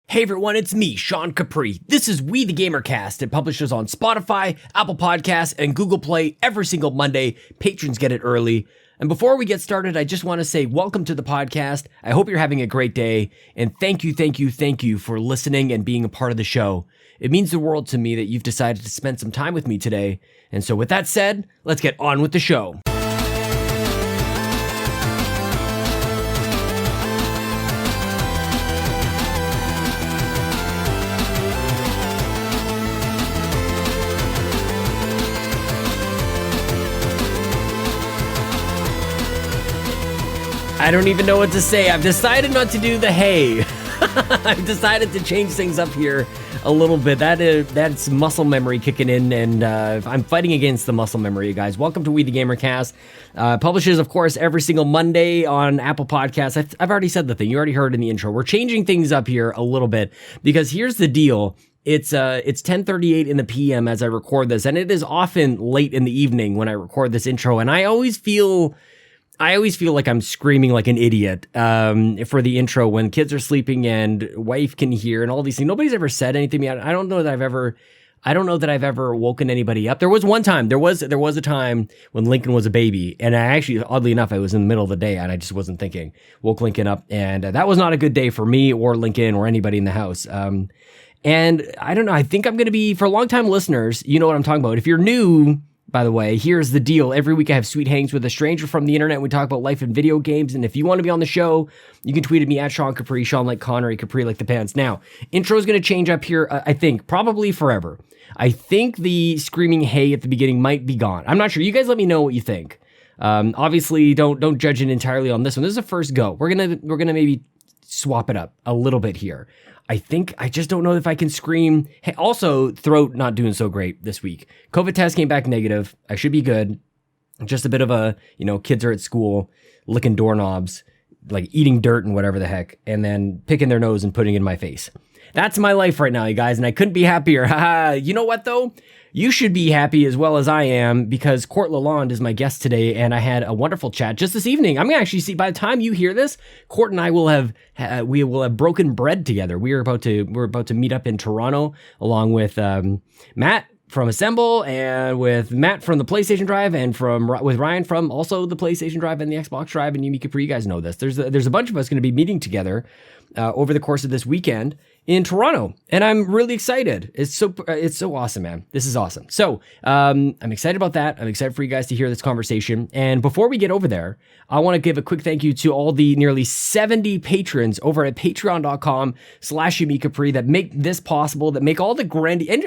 Hey everyone, it's me, Sean Capri. This is We the GamerCast. It publishes on Spotify, Apple Podcasts, and Google Play every single Monday. Patrons get it early. And before we get started, I just want to say welcome to the podcast. I hope you're having a great day. And thank you for listening and being a part of the show. It means the world to me that you've decided to spend some time with me today. And so with that said, let's get on with the show. I don't even know what to say. I've decided not to do the hey. I've decided to change things up here a little bit. That's muscle memory kicking in, and I'm fighting against the muscle memory, you guys. Welcome to We the GamerCast. Publishes, of course, every single Monday on Apple Podcasts. I've already said the thing. You already heard in the intro. We're changing things up here a little bit because here's the deal. It's 10:38 in the PM as I record this, and it is often late in the evening when I record this intro, and I always feel like I'm screaming like an idiot for the intro when kids are sleeping and wife can hear and all these things. Nobody's ever said anything to me. I don't know that I've ever woken anybody up. There was one time. There was a time when Lincoln was a baby, and I actually, oddly enough, I was in the middle of the day and I just wasn't thinking. Woke Lincoln up, and that was not a good day for me or Lincoln or anybody in the house. And I don't know. I think I'm going to be, for long-time listeners, you know what I'm talking about. If you're new, by the way, here's the deal. Every week I have sweet hangs with a stranger from the internet. We talk about life and video games. And if you want to be on the show, you can tweet at me at Sean Capri, Sean like Connery, Capri like the pants. Now, intro is going to change up here, I think, probably forever. I think the screaming hey at the beginning might be gone. I'm not sure. You guys let me know what you think. Obviously, don't judge it entirely on this one. This is a first go. We're gonna maybe swap it up a little bit here. I just don't know if I can scream. Hey, also, throat not doing so great this week. COVID test came back negative. I should be good. Just a bit of a, kids are at school, licking doorknobs, like eating dirt and whatever the heck, and then picking their nose and putting it in my face. That's my life right now, you guys, and I couldn't be happier. Haha. You know what, though? You should be happy as well as I am because Court Lalonde is my guest today, and I had a wonderful chat just this evening. I'm gonna actually see, by the time you hear this, Court and I will have broken bread together. We're about to meet up in Toronto along with Matt from Assemble and with Matt from the PlayStation Drive and with Ryan from also the PlayStation Drive and the Xbox Drive and Yumi Capri. You guys know this. There's a bunch of us going to be meeting together over the course of this weekend in Toronto, and I'm really excited. It's so awesome, man. This is awesome. So I'm excited about that. I'm excited for you guys to hear this conversation. And before we get over there, I want to give a quick thank you to all the nearly 70 patrons over at patreon.com/YumiCapri that make this possible, that make all the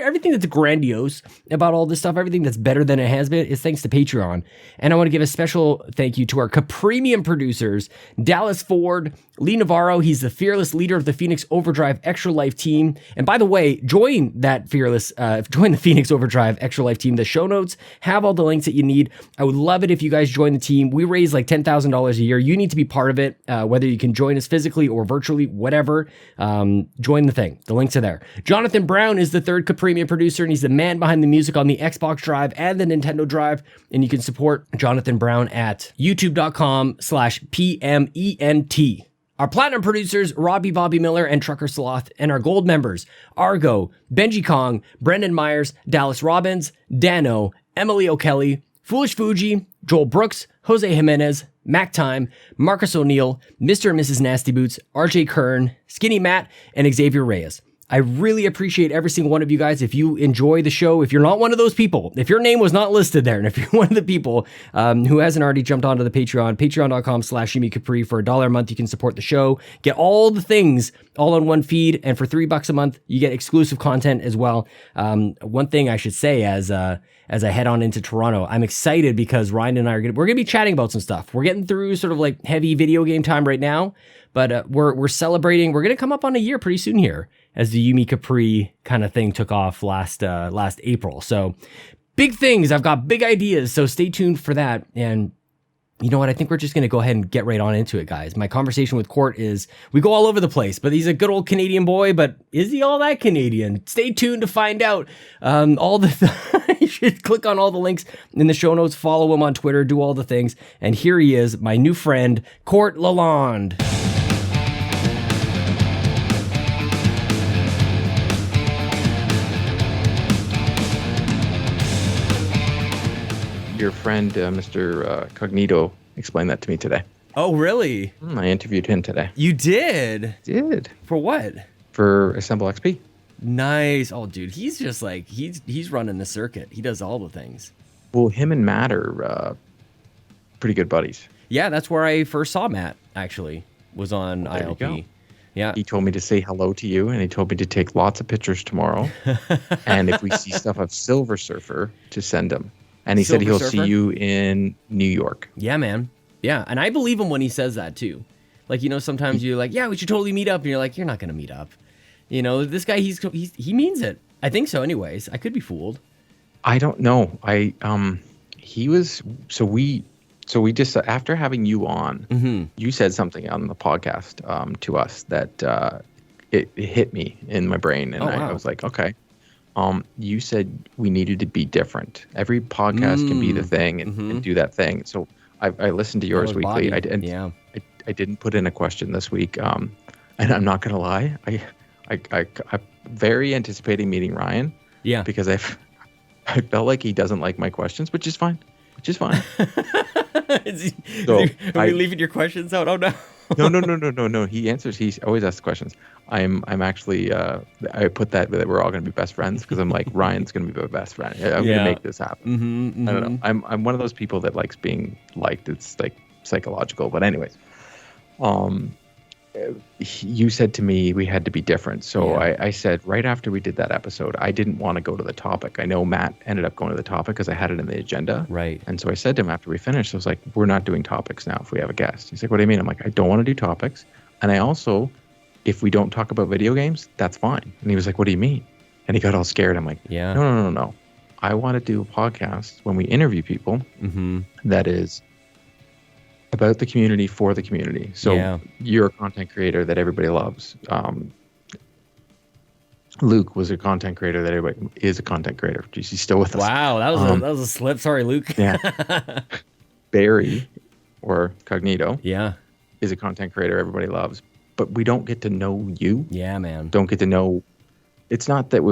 everything that's grandiose about all this stuff, everything that's better than it has been, is thanks to Patreon. And I want to give a special thank you to our Capremium producers, Dallas Ford, Lee Navarro. He's the fearless leader of the Phoenix Overdrive Extra Life team. And by the way, join the Phoenix Overdrive Extra Life team. The show notes have all the links that you need. I would love it if you guys join the team. We raise like $10,000 a year. You need to be part of it, whether you can join us physically or virtually, whatever. Join the thing. The links are there. Jonathan Brown is the third Capremium producer, and he's the man behind the music on the Xbox Drive and the Nintendo Drive. And you can support Jonathan Brown at youtube.com/PMENT. Our platinum producers, Robbie Bobby Miller and Trucker Sloth, and our gold members, Argo, Benji Kong, Brendan Myers, Dallas Robbins, Dano, Emily O'Kelly, Foolish Fuji, Joel Brooks, Jose Jimenez, Mac Time, Marcus O'Neill, Mr. and Mrs. Nasty Boots, RJ Kern, Skinny Matt, and Xavier Reyes. I really appreciate every single one of you guys. If you enjoy the show, if you're not one of those people, if your name was not listed there, and if you're one of the people who hasn't already jumped onto the Patreon, patreon.com/YumiCapri, for $1 a month, you can support the show, get all the things all on one feed, and for $3 a month, you get exclusive content as well. One thing I should say as I head on into Toronto, I'm excited because Ryan and I we're gonna be chatting about some stuff. We're getting through sort of like heavy video game time right now, but we're celebrating. We're gonna come up on a year pretty soon here, as the Yumi Capri kind of thing took off last April. So big things. I've got big ideas. So stay tuned for that. And you know what? I think we're just going to go ahead and get right on into it, guys. My conversation with Court is, we go all over the place, but he's a good old Canadian boy, but is he all that Canadian? Stay tuned to find out. You should click on all the links in the show notes, follow him on Twitter, do all the things. And here he is, my new friend, Court Lalonde. your friend, Mr. Cognito, explained that to me today. Oh, really? I interviewed him today. You did? Did. For what? For Assemble XP. Nice. Oh, dude, he's just like, he's running the circuit. He does all the things. Well, him and Matt are pretty good buddies. Yeah, that's where I first saw Matt, actually, was on ILP. Yeah. He told me to say hello to you, and he told me to take lots of pictures tomorrow. And if we see stuff of Silver Surfer, to send him. And he said he'll see you in New York. Yeah, man. Yeah, and I believe him when he says that, too. Like, sometimes you're like, yeah, we should totally meet up. And you're like, you're not going to meet up. This guy, he means it. I think so anyways. I could be fooled. I don't know. So we just, after having you on, you said something on the podcast to us that it hit me in my brain. And I was like, okay. You said we needed to be different. Every podcast can be the thing and do that thing. So I listened to yours weekly. I didn't put in a question this week. And I'm not going to lie. I'm very anticipating meeting Ryan. Yeah. Because I felt like he doesn't like my questions, which is fine. Are we leaving your questions out? Oh, no. No. He answers. He always asks questions. I'm actually, I put that we're all going to be best friends because I'm like, Ryan's going to be my best friend. I'm going to make this happen. I don't know. I'm one of those people that likes being liked. It's like psychological. But anyways, you said to me we had to be different. So I said right after we did that episode, I didn't want to go to the topic. I know Matt ended up going to the topic because I had it in the agenda. Right. And so I said to him after we finished, I was like, we're not doing topics now if we have a guest. He's like, what do you mean? I'm like, I don't want to do topics. And I also, if we don't talk about video games, that's fine. And he was like, what do you mean? And he got all scared. I'm like, no. I want to do a podcast when we interview people that is about the community for the community. So you're a content creator that everybody loves. Luke was a content creator that everybody is a content creator. Jeez, he's still with us. Wow, that was a slip. Sorry, Luke. Yeah. Barry or Cognito. Yeah. Is a content creator everybody loves. But we don't get to know you. Yeah, man. Don't get to know. It's not that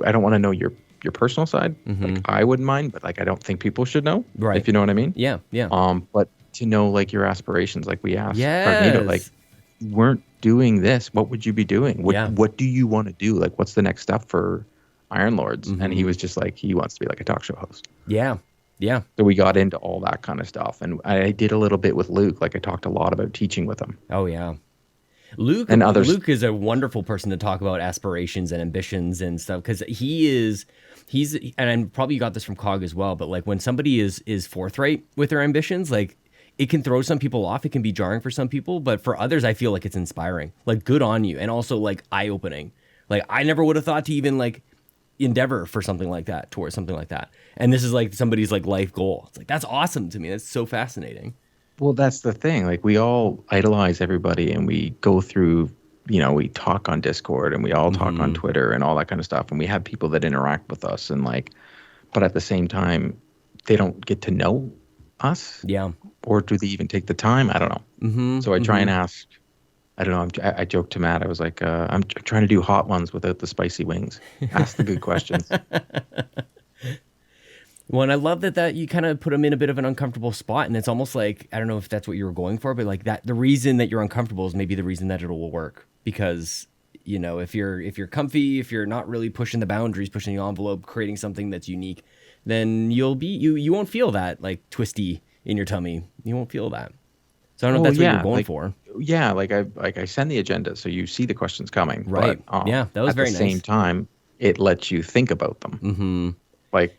I don't want to know your personal side. Like I wouldn't mind, but like I don't think people should know. Right. If you know what I mean. Yeah. But to know like your aspirations, like we asked Cognito, like you weren't doing this, what would you be doing? What do you want to do? Like what's the next step for Iron Lords? And he was just like, he wants to be like a talk show host. Yeah. So we got into all that kind of stuff. And I did a little bit with Luke. Like I talked a lot about teaching with him. Oh yeah. Luke Luke is a wonderful person to talk about aspirations and ambitions and stuff because he's and probably you got this from Cog as well, but like when somebody is forthright with their ambitions, like it can throw some people off. It can be jarring for some people, but for others, I feel like it's inspiring. Like, good on you, and also like eye-opening. Like, I never would have thought to even like endeavor for something like that, towards something like that. And this is like somebody's like life goal. It's like that's awesome to me. That's so fascinating. Well, that's the thing. Like, we all idolize everybody, and we go through. We talk on Discord, and we all talk on Twitter, and all that kind of stuff. And we have people that interact with us, and like, but at the same time, they don't get to know us. Yeah. Or do they even take the time? I don't know. So I try and ask. I don't know. I joked to Matt. I was like, I'm trying to do hot ones without the spicy wings. Ask the good questions. Well, and I love that you kind of put them in a bit of an uncomfortable spot, and it's almost like, I don't know if that's what you were going for, but like that, the reason that you're uncomfortable is maybe the reason that it will work, because if you're comfy, if you're not really pushing the boundaries, pushing the envelope, creating something that's unique, then you won't feel that like twisty in your tummy. You won't feel that. So I don't know if that's what you're going for. Yeah, I send the agenda, so you see the questions coming. Right. But, yeah, that was very nice. At the same time, it lets you think about them. Like,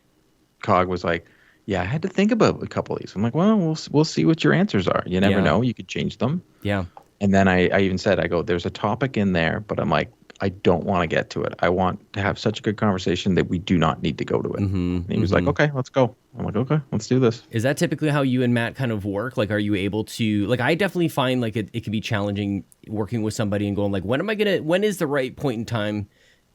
Cog was like, yeah, I had to think about a couple of these. I'm like, well, we'll see what your answers are. You never know. You could change them. Yeah. And then I even said, I go, there's a topic in there, but I'm like, I don't want to get to it. I want to have such a good conversation that we do not need to go to it. And he was like, okay, let's go. I'm like, okay, let's do this. Is that typically how you and Matt kind of work? Like, are you able to, like, I definitely find like it can be challenging working with somebody and going like, when is the right point in time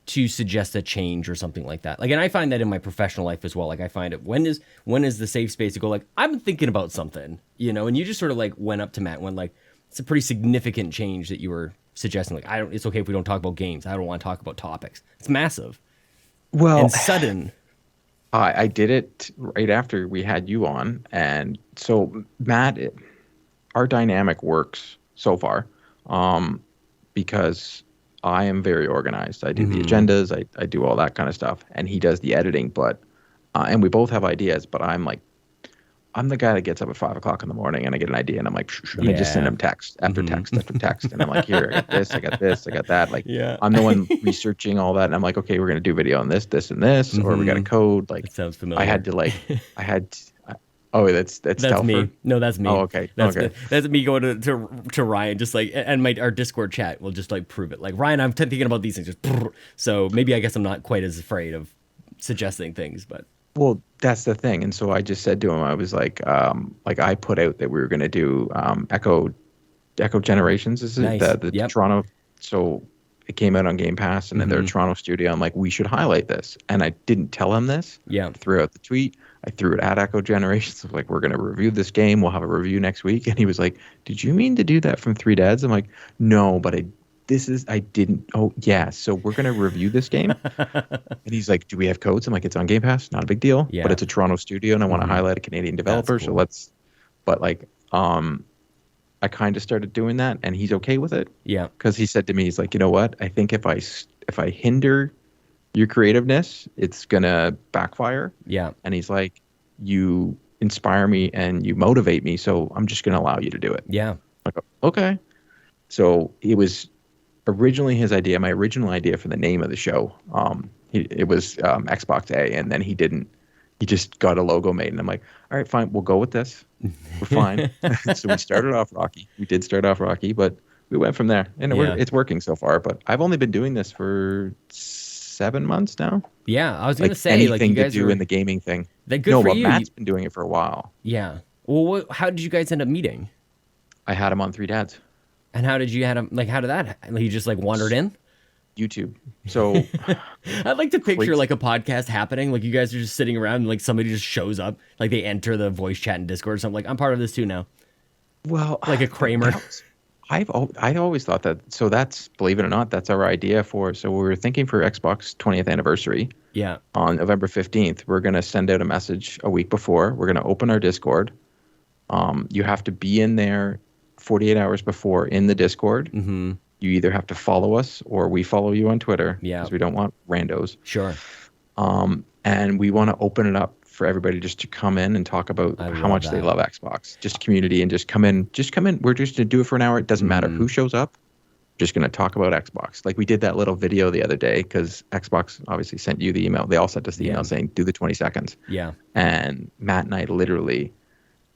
to suggest a change or something like that? Like, and I find that in my professional life as well. Like, I find it, when is the safe space to go like, I'm thinking about something, and you just sort of like went up to Matt when like, it's a pretty significant change that you were suggesting. Like, it's okay if we don't talk about games. I don't want to talk about topics. It's massive. Well, and sudden. I did it right after we had you on, and so Matt, our dynamic works so far, because I am very organized. I do the agendas, I do all that kind of stuff, and he does the editing. But and we both have ideas, but I'm the guy that gets up at 5 o'clock in the morning and I get an idea and I'm like, shh, and I just send him text after text after text. And I'm like, here, I got this, I got this, I got that. Like, I'm the one researching all that. And I'm like, okay, we're going to do video on this, this, and this, or we got a code. Like, that sounds familiar. Oh, that's Telfer? Me. No, that's me. Oh, okay. That's me going to Ryan, just like, and our Discord chat will just like prove it. Like, Ryan, I'm thinking about these things. Just, so maybe I guess I'm not quite as afraid of suggesting things, but. Well, that's the thing. And so I just said to him, I was like I put out that we were going to do Echo Generations. Is it nice. the Toronto? So it came out on Game Pass, and then their Toronto studio. I'm like, we should highlight this. And I didn't tell him this. Yeah. I threw out the tweet. I threw it at Echo Generations. I was like, we're going to review this game. We'll have a review next week. And he was like, did you mean to do that from 3 Dads? I'm like, no, but I didn't. Oh, yeah. So we're going to review this game. And he's like, do we have codes? I'm like, it's on Game Pass. Not a big deal. Yeah. But it's a Toronto studio and I want to highlight a Canadian developer. Cool. I kind of started doing that and he's okay with it. Yeah. Because he said to me, he's like, you know what? I think if I hinder your creativeness, it's going to backfire. Yeah. And he's like, you inspire me and you motivate me. So I'm just going to allow you to do it. Yeah. I'm like, okay. So it was originally his idea. My original idea for the name of the show, it was Xbox A, and then he didn't. He just got a logo made, and I'm like, all right, fine, we'll go with this. We're fine. So we started off rocky. We did start off rocky, but we went from there, and it's working so far. But I've only been doing this for 7 months now. Yeah, I was gonna say, anything like, you guys to do in the gaming thing. Good for you. Matt's been doing it for a while. Yeah. Well, how did you guys end up meeting? I had him on 3 Dads. And how did you had him? Like, how did that? He just like wandered in. YouTube. So I'd like to picture like a podcast happening. Like you guys are just sitting around and like somebody just shows up. Like they enter the voice chat in Discord or something. Like, I'm part of this too now. Well, like a Kramer. I always thought that. So that's, believe it or not, that's our idea for. So we were thinking for Xbox 20th anniversary. Yeah. On November 15th, we're going to send out a message a week before. We're going to open our Discord. You have to be in there 48 hours before in the Discord. Mm-hmm. You either have to follow us or we follow you on Twitter. Yeah. Because we don't want randos. Sure. And we want to open it up for everybody just to come in and talk about how much they love Xbox. Just community and just come in. Just come in. We're just going to do it for an hour. It doesn't matter who shows up. Just going to talk about Xbox. Like we did that little video the other day because Xbox obviously sent you the email. They all sent us the email saying, do the 20 seconds. Yeah. And Matt and I literally,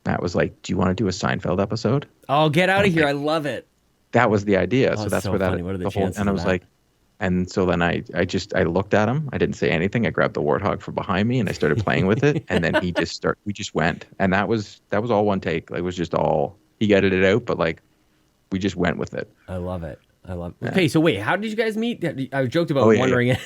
Matt was like, do you want to do a Seinfeld episode? Oh, get out of here. I love it. That was the idea. Oh, so that's so where that funny. What are the whole, chances and I was like, and so then I looked at him. I didn't say anything. I grabbed the warthog from behind me and I started playing with it. And then we just went. And that was all one take. Like, it was just all, he edited it out, but like we just went with it. I love it. Yeah. Okay, so wait, how did you guys meet? I joked about wondering it.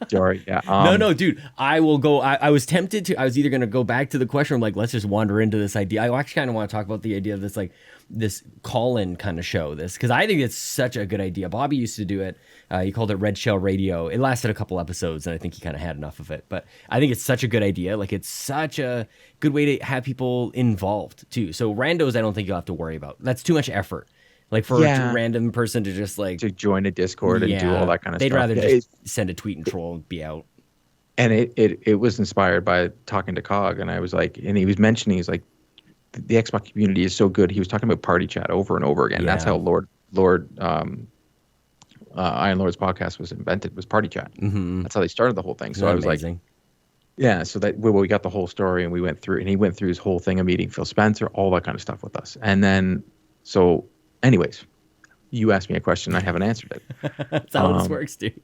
Sorry, yeah. No, dude. I will go. I was tempted to. I was either going to go back to the question. I'm like, let's just wander into this idea. I actually kind of want to talk about the idea of this, like this call-in kind of show. This because I think it's such a good idea. Bobby used to do it. He called it Red Shell Radio. It lasted a couple episodes, and I think he kind of had enough of it. But I think it's such a good idea. Like it's such a good way to have people involved too. So randos, I don't think you'll have to worry about. That's too much effort. Like for a random person to just like to join a Discord and do all that kind of stuff. They'd rather just send a tweet and troll and be out. And it was inspired by talking to Cog, and I was like, and he was mentioning, he's like, the Xbox community is so good. He was talking about party chat over and over again. Yeah. That's how Iron Lord's podcast was invented, was party chat. Mm-hmm. That's how they started the whole thing. So I was amazing? Like, yeah. So that we got the whole story, and we went through, and he went through his whole thing of meeting Phil Spencer, all that kind of stuff with us, and then so. Anyways, you asked me a question. I haven't answered it. That's how this works, dude.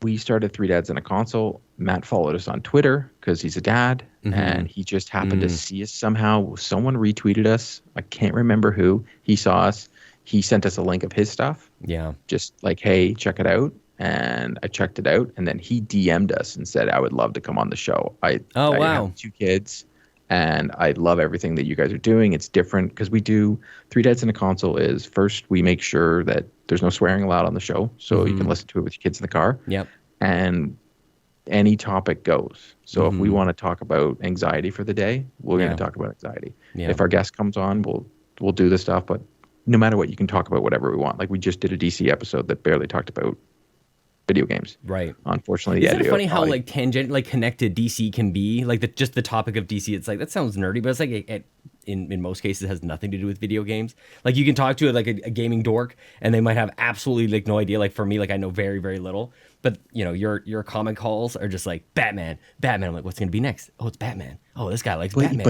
We started 3 Dads in a Console. Matt followed us on Twitter because he's a dad, and he just happened to see us somehow. Someone retweeted us. I can't remember who. He saw us. He sent us a link of his stuff. Yeah. Just like, hey, check it out. And I checked it out, and then he DM'd us and said, I would love to come on the show. I have 2 kids. And I love everything that you guys are doing. It's different because we do 3 Dads in a Console is first we make sure that there's no swearing allowed on the show. So you can listen to it with your kids in the car. Yep. And any topic goes. So if we want to talk about anxiety for the day, we're going to talk about anxiety. Yeah. If our guest comes on, we'll do the stuff. But no matter what, you can talk about whatever we want. Like we just did a DC episode that barely talked about video games. Right. Unfortunately, isn't it funny how like connected DC can be? Like just the topic of DC, it's like that sounds nerdy, but it's like in most cases it has nothing to do with video games. Like you can talk to like a gaming dork, and they might have absolutely like no idea. Like for me, like I know very very little. But you know, your comic calls are just like Batman. I'm like, what's gonna be next? Oh, it's Batman. Oh, this guy likes Batman.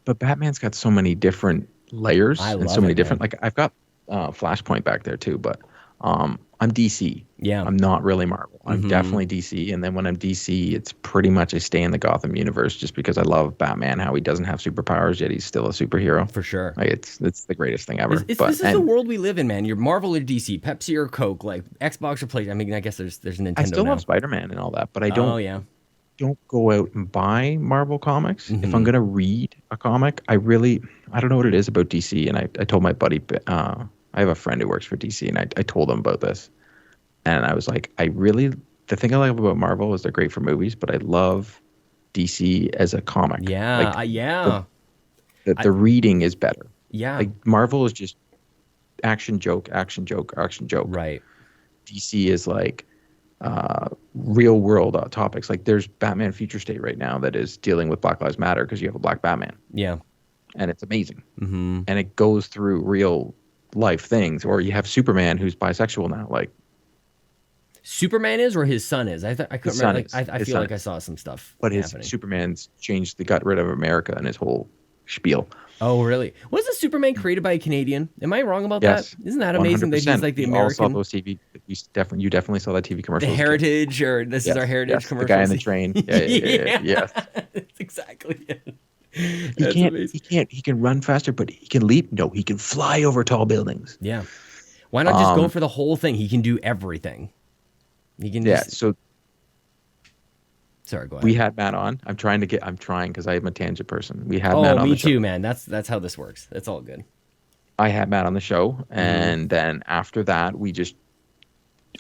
But Batman's got so many different layers and so many different. Like I've got Flashpoint back there too, but I'm DC. Yeah. I'm not really Marvel. I'm definitely DC. And then when I'm DC, it's pretty much I stay in the Gotham universe just because I love Batman, how he doesn't have superpowers, yet he's still a superhero. For sure. Like it's the greatest thing ever. This is the world we live in, man. You're Marvel or DC, Pepsi or Coke, like Xbox or PlayStation. I mean, I guess there's Nintendo I still now. love Spider-Man and all that, but I don't. Oh, yeah. Don't go out and buy Marvel comics. If I'm going to read a comic, I don't know what it is about DC. And I told my buddy, I have a friend who works for DC, and I told him about this. And I was like, the thing I like about Marvel is they're great for movies, but I love DC as a comic. Yeah, like, the reading is better. Yeah. Like Marvel is just action joke, action joke, action joke. Right. DC is like real world topics. Like there's Batman Future State right now that is dealing with Black Lives Matter because you have a black Batman. Yeah. And it's amazing. And it goes through real life things. Or you have Superman who's bisexual now. Like Superman is, or his son is? I couldn't remember. Like, I feel like I saw some stuff. But happening. Superman's got rid of America and his whole spiel. Oh, really? Was the Superman created by a Canadian? Am I wrong about that? Isn't that amazing? 100%. That he's like the American. All saw those TV. You definitely saw that TV commercial. The Heritage, or this is our Heritage commercial. The guy in the train. Yeah. That's exactly it. He can run faster, but he can leap. No, he can fly over tall buildings. Yeah. Why not just go for the whole thing? He can do everything. He can just... So sorry, go ahead. We had Matt on. I'm trying because I'm a tangent person. We had Matt on the show. Me too, man. That's how this works. That's all good. I had Matt on the show, and then after that, we just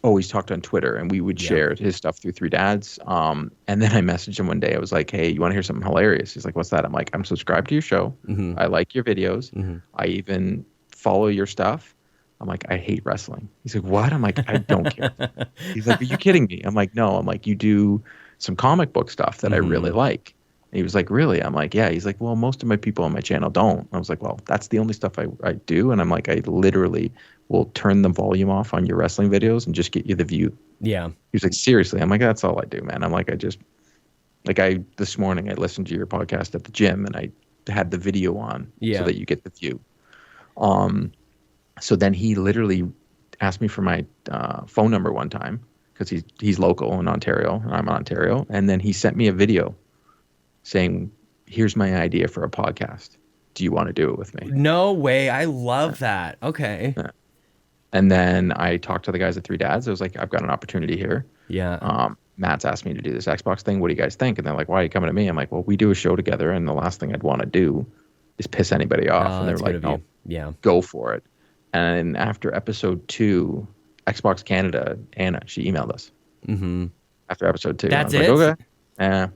always talked on Twitter, and we would share his stuff through Three Dads. And then I messaged him one day. I was like, "Hey, you want to hear something hilarious?" He's like, "What's that?" I'm like, "I'm subscribed to your show. I like your videos. I even follow your stuff." I'm like, "I hate wrestling." He's like, "What?" I'm like, "I don't care." He's like, "Are you kidding me?" I'm like, "No." I'm like, "You do some comic book stuff that I really like." And he was like, "Really?" I'm like, "Yeah." He's like, "Well, most of my people on my channel don't." I was like, "Well, that's the only stuff I do." And I'm like, "I literally will turn the volume off on your wrestling videos and just get you the view." Yeah. He was like, "Seriously?" I'm like, "That's all I do, man." I'm like, this morning I listened to your podcast at the gym, and I had the video on so that you get the view. So then he literally asked me for my phone number one time because he's local in Ontario and I'm in Ontario. And then he sent me a video saying, "Here's my idea for a podcast. Do you want to do it with me?" No way. I love that. Okay. Yeah. And then I talked to the guys at Three Dads. I was like, "I've got an opportunity here. Yeah. Matt's asked me to do this Xbox thing. What do you guys think?" And they're like, "Why are you coming to me?" I'm like, "Well, we do a show together, and the last thing I'd want to do is piss anybody off." And they're like, "No, go for it." And after episode 2, Xbox Canada, Anna, she emailed us. After episode 2. That's I was it? like, okay. Yeah.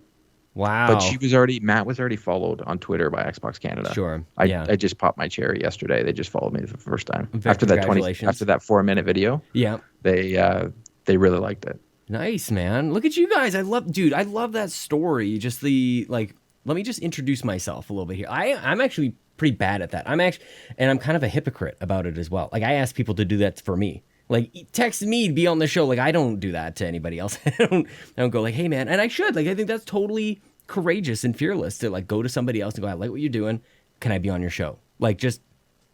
Wow. But Matt was already followed on Twitter by Xbox Canada. Sure. I just popped my cherry yesterday. They just followed me for the first time. After that 4-minute video. Yeah. They really liked it. Nice, man. Look at you guys. I love that story. Just let me just introduce myself a little bit here. I'm actually pretty bad at that. I'm kind of a hypocrite about it as well. Like I ask people to do that for me. Like text me to be on the show. Like I don't do that to anybody else. I don't go like, "Hey man," and I should. Like I think that's totally courageous and fearless to like go to somebody else and go, "I like what you're doing. Can I be on your show?" Like just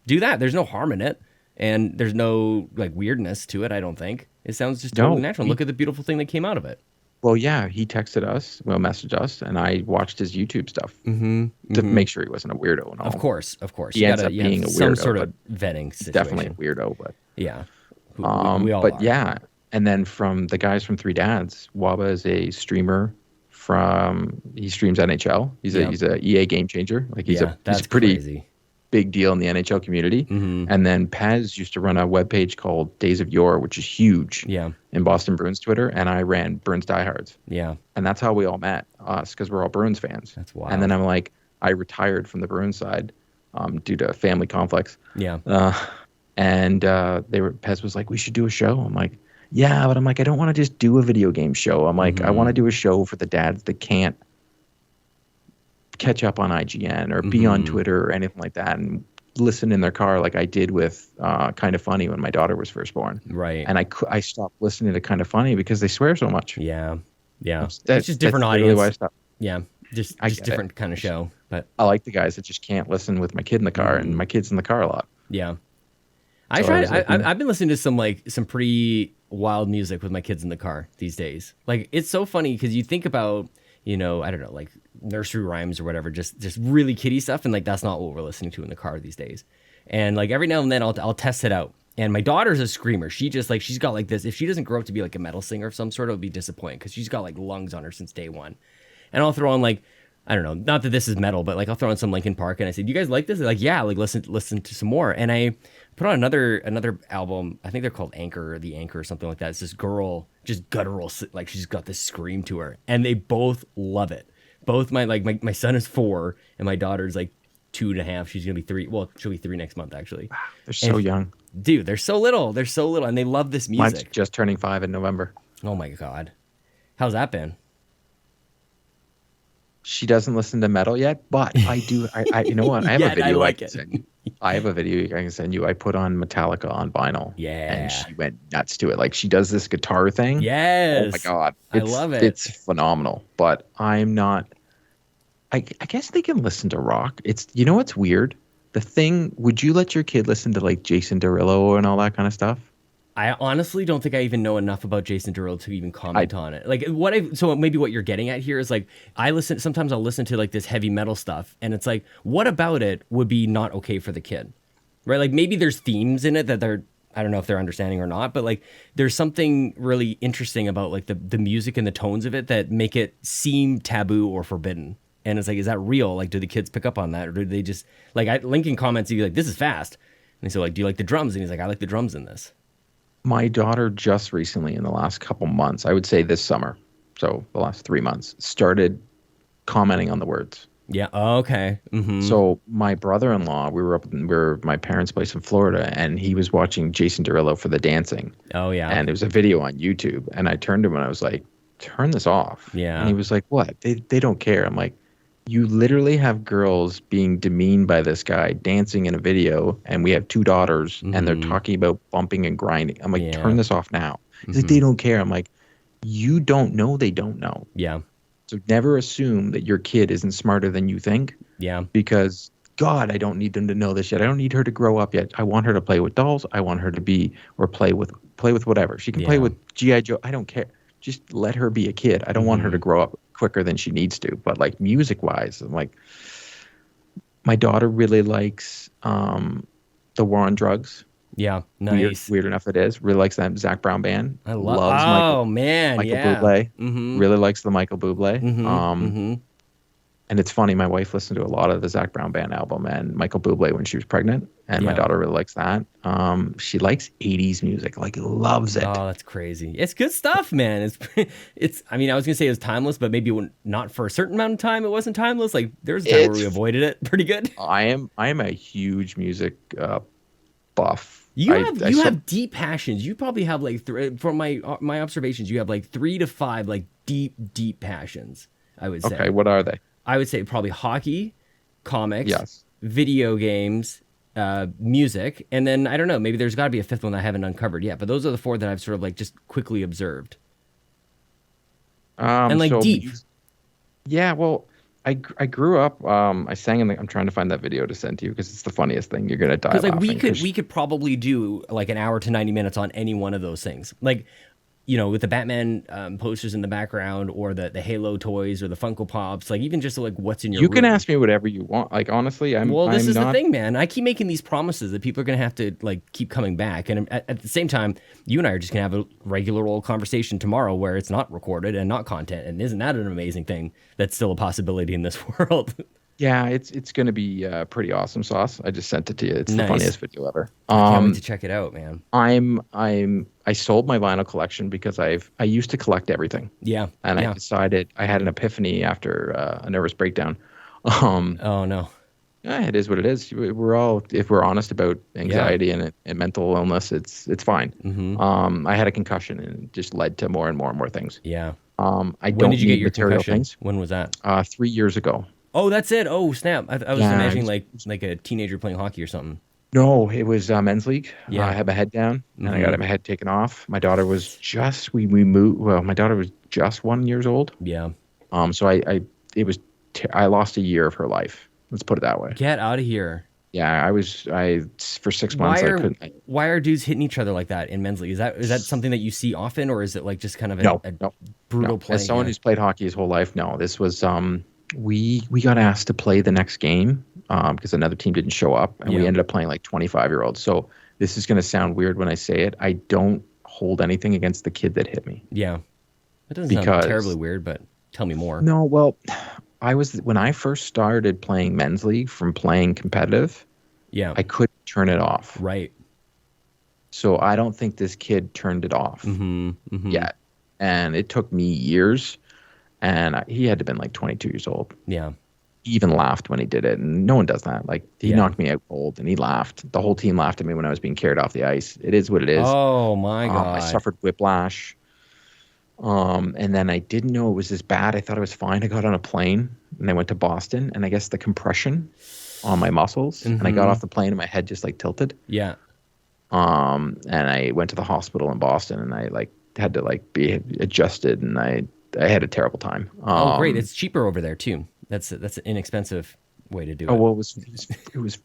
do that. There's no harm in it, and there's no like weirdness to it. I don't think it sounds just totally natural. Look at the beautiful thing that came out of it. Well, yeah, he texted us, messaged us, and I watched his YouTube stuff to make sure he wasn't a weirdo and all. Of course. He ends up being a weirdo. Some sort of vetting situation. Definitely a weirdo, but yeah, we all are. Yeah, and then from the guys from Three Dads, Waba is a streamer he streams NHL. He's a EA game changer. Like he's pretty crazy. big deal in the NHL community. And then Pez used to run a webpage called Days of Yore, which is huge in Boston Bruins Twitter. And I ran Bruins Diehards. Yeah. And that's how we all met, us, because we're all Bruins fans. That's wild. And then I'm like, I retired from the Bruins side due to family conflicts. Yeah. Pez was like, we should do a show. I'm like, yeah, but I'm like, I don't want to just do a video game show. I'm like, I want to do a show for the dads that can't catch up on IGN or be on Twitter or anything like that and listen in their car like I did with Kind of Funny when my daughter was first born. Right. And I stopped listening to Kind of Funny because they swear so much. Yeah. Yeah. It's just different audience. Really why I stopped. Yeah. Just different kind of show. But I like the guys that just can't listen with my kid in the car, and my kid's in the car a lot. Yeah. I've been listening to some pretty wild music with my kids in the car these days. Like, it's so funny because you think about, I don't know, like nursery rhymes or whatever, just really kiddie stuff, and like that's not what we're listening to in the car these days. And like every now and then I'll test it out. And my daughter's a screamer. She just like, she's got like this. If she doesn't grow up to be like a metal singer of some sort, it'll be disappointing because she's got like lungs on her since day one. And I'll throw on like, I don't know, not that this is metal, but like I'll throw on some Linkin Park and I say, do you guys like this? They're like, yeah, like listen to some more. And I put on another album. I think they're called Anchor or The Anchor or something like that. It's this girl, just guttural, like she's got this scream to her, and they both love it. Both my son is 4 and my daughter's like 2.5. She's gonna be 3. Well, she'll be 3 next month actually. They're so young, dude. They're so little, and they love this music. Mine's just turning 5 in November. Oh my god, how's that been? She doesn't listen to metal yet, but I do. I you know what? I have a video. I like it. I have a video I can send you. I put on Metallica on vinyl. Yeah. And she went nuts to it. Like, she does this guitar thing. Yes. Oh my God. I love it. It's phenomenal. But I'm not. I guess they can listen to rock. It's, what's weird? Would you let your kid listen to like Jason Derulo and all that kind of stuff? I honestly don't think I even know enough about Jason Derulo to even comment on it. Like so maybe what you're getting at here is like, sometimes I'll listen to like this heavy metal stuff and it's like, what about it would be not okay for the kid, right? Like maybe there's themes in it that I don't know if they're understanding or not, but like there's something really interesting about like the music and the tones of it that make it seem taboo or forbidden. And it's like, is that real? Like, do the kids pick up on that, or do they just like, Lincoln comments, he's like, this is fast. And so like, do you like the drums? And he's like, I like the drums in this. My daughter just recently, in the last couple months, I would say this summer, so the last 3 months, started commenting on the words. Yeah. Oh, okay. Mm-hmm. So my brother-in-law, we were my parents' place in Florida, and he was watching Jason Derulo for the dancing. Oh yeah. And there was a video on YouTube, and I turned to him and I was like, "Turn this off." Yeah. And he was like, "What? They don't care." I'm like, you literally have girls being demeaned by this guy dancing in a video, and we have 2 daughters, and they're talking about bumping and grinding. I'm like, turn this off now. He's like, they don't care. I'm like, you don't know they don't know. Yeah. So never assume that your kid isn't smarter than you think. Yeah. Because, God, I don't need them to know this yet. I don't need her to grow up yet. I want her to play with dolls. I want her to play with whatever. She can play with G.I. Joe. I don't care. Just let her be a kid. I don't want her to grow up quicker than she needs to. But like music wise, I'm like, my daughter really likes the War on Drugs. Yeah, nice. Weird enough it is. Really likes that Zach Brown band. Loves Michael Bublé. Really likes the Michael Bublé. And it's funny, my wife listened to a lot of the Zach Brown Band album and Michael Bublé when she was pregnant, and my daughter really likes that. She likes 80s music, like loves it. Oh, that's crazy. It's good stuff, man. It's. I mean, I was gonna say it was timeless, but maybe not for a certain amount of time. It wasn't timeless. Like there was a time where we avoided it pretty good. I am a huge music buff. You have deep passions. You probably have like from my observations, you have like 3 to 5 like deep passions, I would say. Okay, what are they? I would say probably hockey, comics, yes, video games, music, and then I don't know, maybe there's got to be a 5th one that I haven't uncovered yet. But those are the 4 that I've sort of like just quickly observed. And like deep. Yeah, well, I grew up. I sang in I'm trying to find that video to send to you because it's the funniest thing. You're gonna die. Because like we could probably do like an hour to 90 minutes on any one of those things. Like, with the Batman posters in the background, or the Halo toys, or the Funko Pops, like even just like what's in your room. You can ask me whatever you want. Like honestly, this is the thing, man. I keep making these promises that people are gonna have to like keep coming back, and at the same time, you and I are just gonna have a regular old conversation tomorrow where it's not recorded and not content. And isn't that an amazing thing? That's still a possibility in this world. Yeah, it's gonna be pretty awesome sauce. I just sent it to you. It's the funniest video ever. I can't wait to check it out, man. I sold my vinyl collection because I used to collect everything. Yeah. And I decided I had an epiphany after a nervous breakdown. Oh no. Yeah, it is what it is. We're all, if we're honest about anxiety and mental illness, it's fine. Mm-hmm. I had a concussion and it just led to more and more and more things. Yeah. When did you get your material concussion? things. When was that? 3 years ago. Oh, that's it. Oh, snap. I was imagining like a teenager playing hockey or something. No, it was men's league. Yeah. I had my head down and I got my head taken off. My daughter was just, we moved, well, my daughter was just 1 year old. Yeah. So I lost a year of her life. Let's put it that way. Get out of here. Yeah, for 6 months, I couldn't. Why are dudes hitting each other like that in men's league? Is that something that you see often, or is it like just kind of a brutal play? As someone who's played hockey his whole life, no. This was we got asked to play the next game because another team didn't show up, and we ended up playing like 25-year-olds. So this is going to sound weird when I say it. I don't hold anything against the kid that hit me. Yeah, that doesn't sound terribly weird, but tell me more. No, well, when I first started playing men's league from playing competitive, I couldn't turn it off. Right. So I don't think this kid turned it off yet. And it took me years, and he had to have been like 22 years old. Yeah. He even laughed when he did it, and no one does that. Like, he knocked me out cold, and he laughed. The whole team laughed at me when I was being carried off the ice. It is what it is. Oh, my God. I suffered whiplash. And then I didn't know it was this bad. I thought it was fine. I got on a plane and I went to Boston, and I guess the compression on my muscles, and I got off the plane and my head just like tilted. Yeah. And I went to the hospital in Boston, and I like had to like be adjusted, and I had a terrible time. Oh, great. It's cheaper over there too. That's an inexpensive way to do it. Oh, well, it was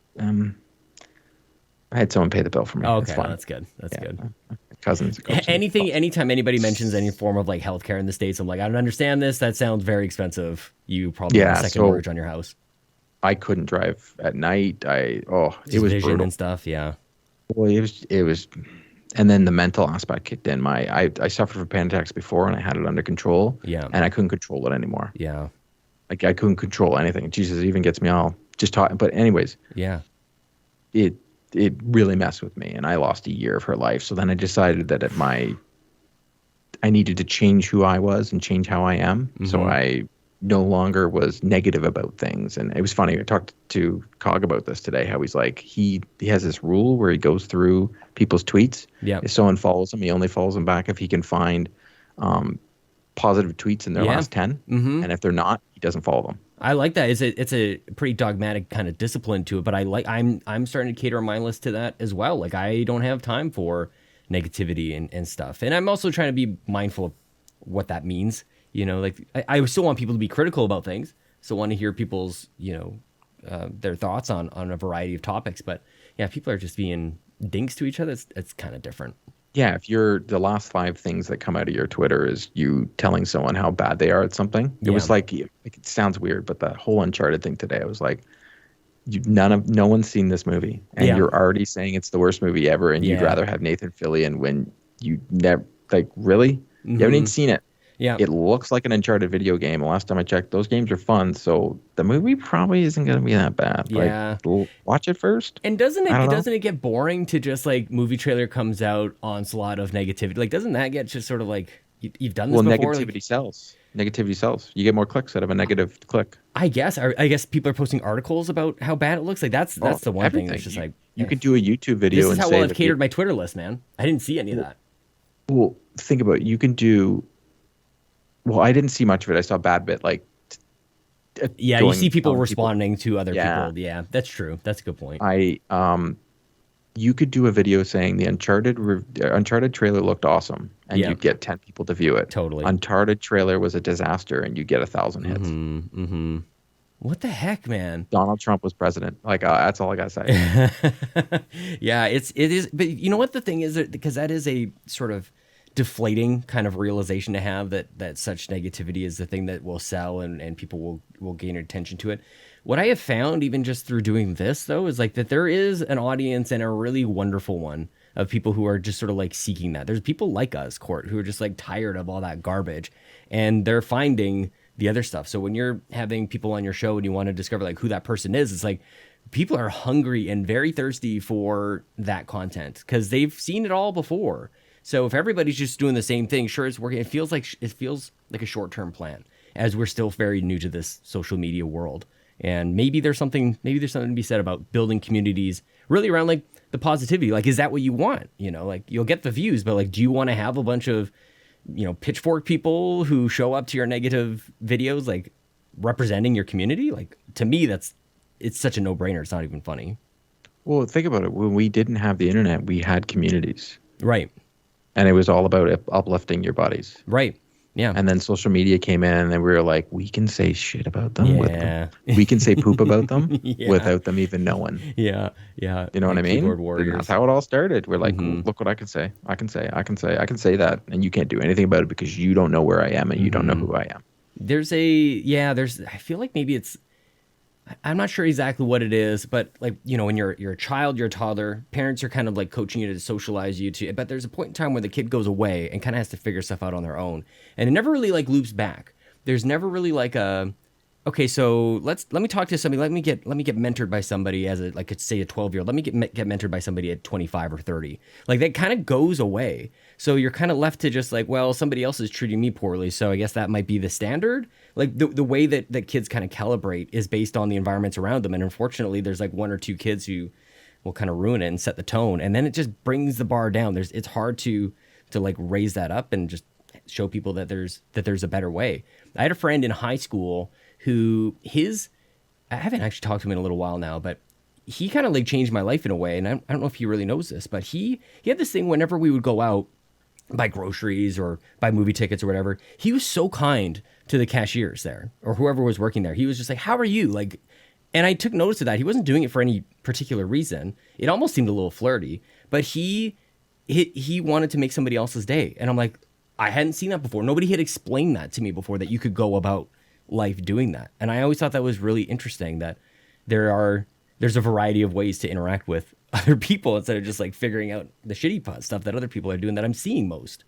I had someone pay the bill for me. Oh, okay. That's good. That's good. Cousins. Anytime anybody mentions any form of like healthcare in the States, I'm like, I don't understand this. That sounds very expensive. You probably have a second mortgage on your house. I couldn't drive at night. It was vision brutal and stuff. Yeah. Well, it was, and then the mental aspect kicked in. I suffered from panic attacks before, and I had it under control. Yeah. And I couldn't control it anymore. Yeah. Like, I couldn't control anything. Jesus, it even gets me all just talking. But anyways. Yeah. It really messed with me, and I lost a year of her life. So then I decided that I needed to change who I was and change how I am. So I no longer was negative about things. And it was funny. I talked to Cog about this today, how he's like, he has this rule where he goes through people's tweets. Yeah. If someone follows him, he only follows them back if he can find positive tweets in their last 10. And if they're not, he doesn't follow them. I like that. It's a pretty dogmatic kind of discipline to it, but I'm starting to cater my list to that as well. Like, I don't have time for negativity and stuff. And I'm also trying to be mindful of what that means. You know, like, I still want people to be critical about things. So I want to hear people's, their thoughts on a variety of topics. But yeah, people are just being dinks to each other. It's kind of different. Yeah, if the last 5 things that come out of your Twitter is you telling someone how bad they are at something. It was like, it sounds weird, but that whole Uncharted thing today, I was like, no one's seen this movie, and you're already saying it's the worst movie ever, and you'd rather have Nathan Fillion when you never, like, really? You haven't even seen it. Yeah. It looks like an Uncharted video game. Last time I checked, those games are fun, so the movie probably isn't going to be that bad. Yeah. Like, watch it first. And doesn't it get boring to just, like, movie trailer comes out, onslaught of negativity? Like, doesn't that get just sort of like, you've done this before? Well, negativity sells. Negativity sells. You get more clicks out of a negative click. I guess people are posting articles about how bad it looks. Like, that's the one thing that's just like, you could do a YouTube video. This is how well I've catered my Twitter list, man. I didn't see any of that. Well, think about it. You can do. Well, I didn't see much of it. I saw bad bit, like. You see people responding to other people. Yeah, that's true. That's a good point. You could do a video saying the Uncharted trailer looked awesome, and you'd get 10 people to view it. Totally. Uncharted trailer was a disaster, and you get 1,000 hits. What the heck, man? Donald Trump was president. Like, that's all I gotta say. Yeah, it is. But you know what the thing is? Because that is a sort of deflating kind of realization to have, that such negativity is the thing that will sell and people will gain attention to it. What I have found, even just through doing this, though, is like that there is an audience, and a really wonderful one, of people who are just sort of like seeking that. There's people like us, Court, who are just like tired of all that garbage, and they're finding the other stuff. So when you're having people on your show and you want to discover like who that person is, it's like people are hungry and very thirsty for that content because they've seen it all before. So if everybody's just doing the same thing, sure, it's working. It feels like a short-term plan as we're still very new to this social media world. And maybe there's something to be said about building communities really around like the positivity. Like, is that what you want? You know, like you'll get the views, but like, do you want to have a bunch of, you know, pitchfork people who show up to your negative videos, like representing your community? Like, to me, it's such a no-brainer. It's not even funny. Well, think about it. When we didn't have the internet, we had communities. Right. And it was all about uplifting your buddies. Right. Yeah. And then social media came in and we were like, we can say shit about them. We can say poop about them without them even knowing. Yeah. Yeah. You know what I mean? And that's how it all started. We're like, look what I can say. I can say that. And you can't do anything about it because you don't know where I am and you don't know who I am. I feel like maybe I'm not sure exactly what it is, but like, you know, when you're a child, you're a toddler, parents are kind of like coaching you to socialize you to, but there's a point in time where the kid goes away and kind of has to figure stuff out on their own. And it never really like loops back. There's never really like okay, so let me talk to somebody. Let me get mentored by somebody as say a 12-year-old. Let me get mentored by somebody at 25 or 30. Like that kind of goes away. So you're kind of left to just like, well, somebody else is treating me poorly, so I guess that might be the standard. Like the way that kids kind of calibrate is based on the environments around them. And unfortunately, there's like one or two kids who will kind of ruin it and set the tone. And then it just brings the bar down. It's hard to like raise that up and just show people that there's a better way. I had a friend in high school who I haven't actually talked to him in a little while now, but he kind of like changed my life in a way. And I don't know if he really knows this, but he had this thing whenever we would go out, buy groceries or buy movie tickets or whatever, he was so kind to the cashiers there or whoever was working there. He was just like, how are you? Like, and I took notice of that. He wasn't doing it for any particular reason. It almost seemed a little flirty, but he wanted to make somebody else's day. And I'm like, I hadn't seen that before. Nobody had explained that to me before, that you could go about life doing that. And I always thought that was really interesting, that there's a variety of ways to interact with other people instead of just like figuring out the shitty stuff that other people are doing that I'm seeing most.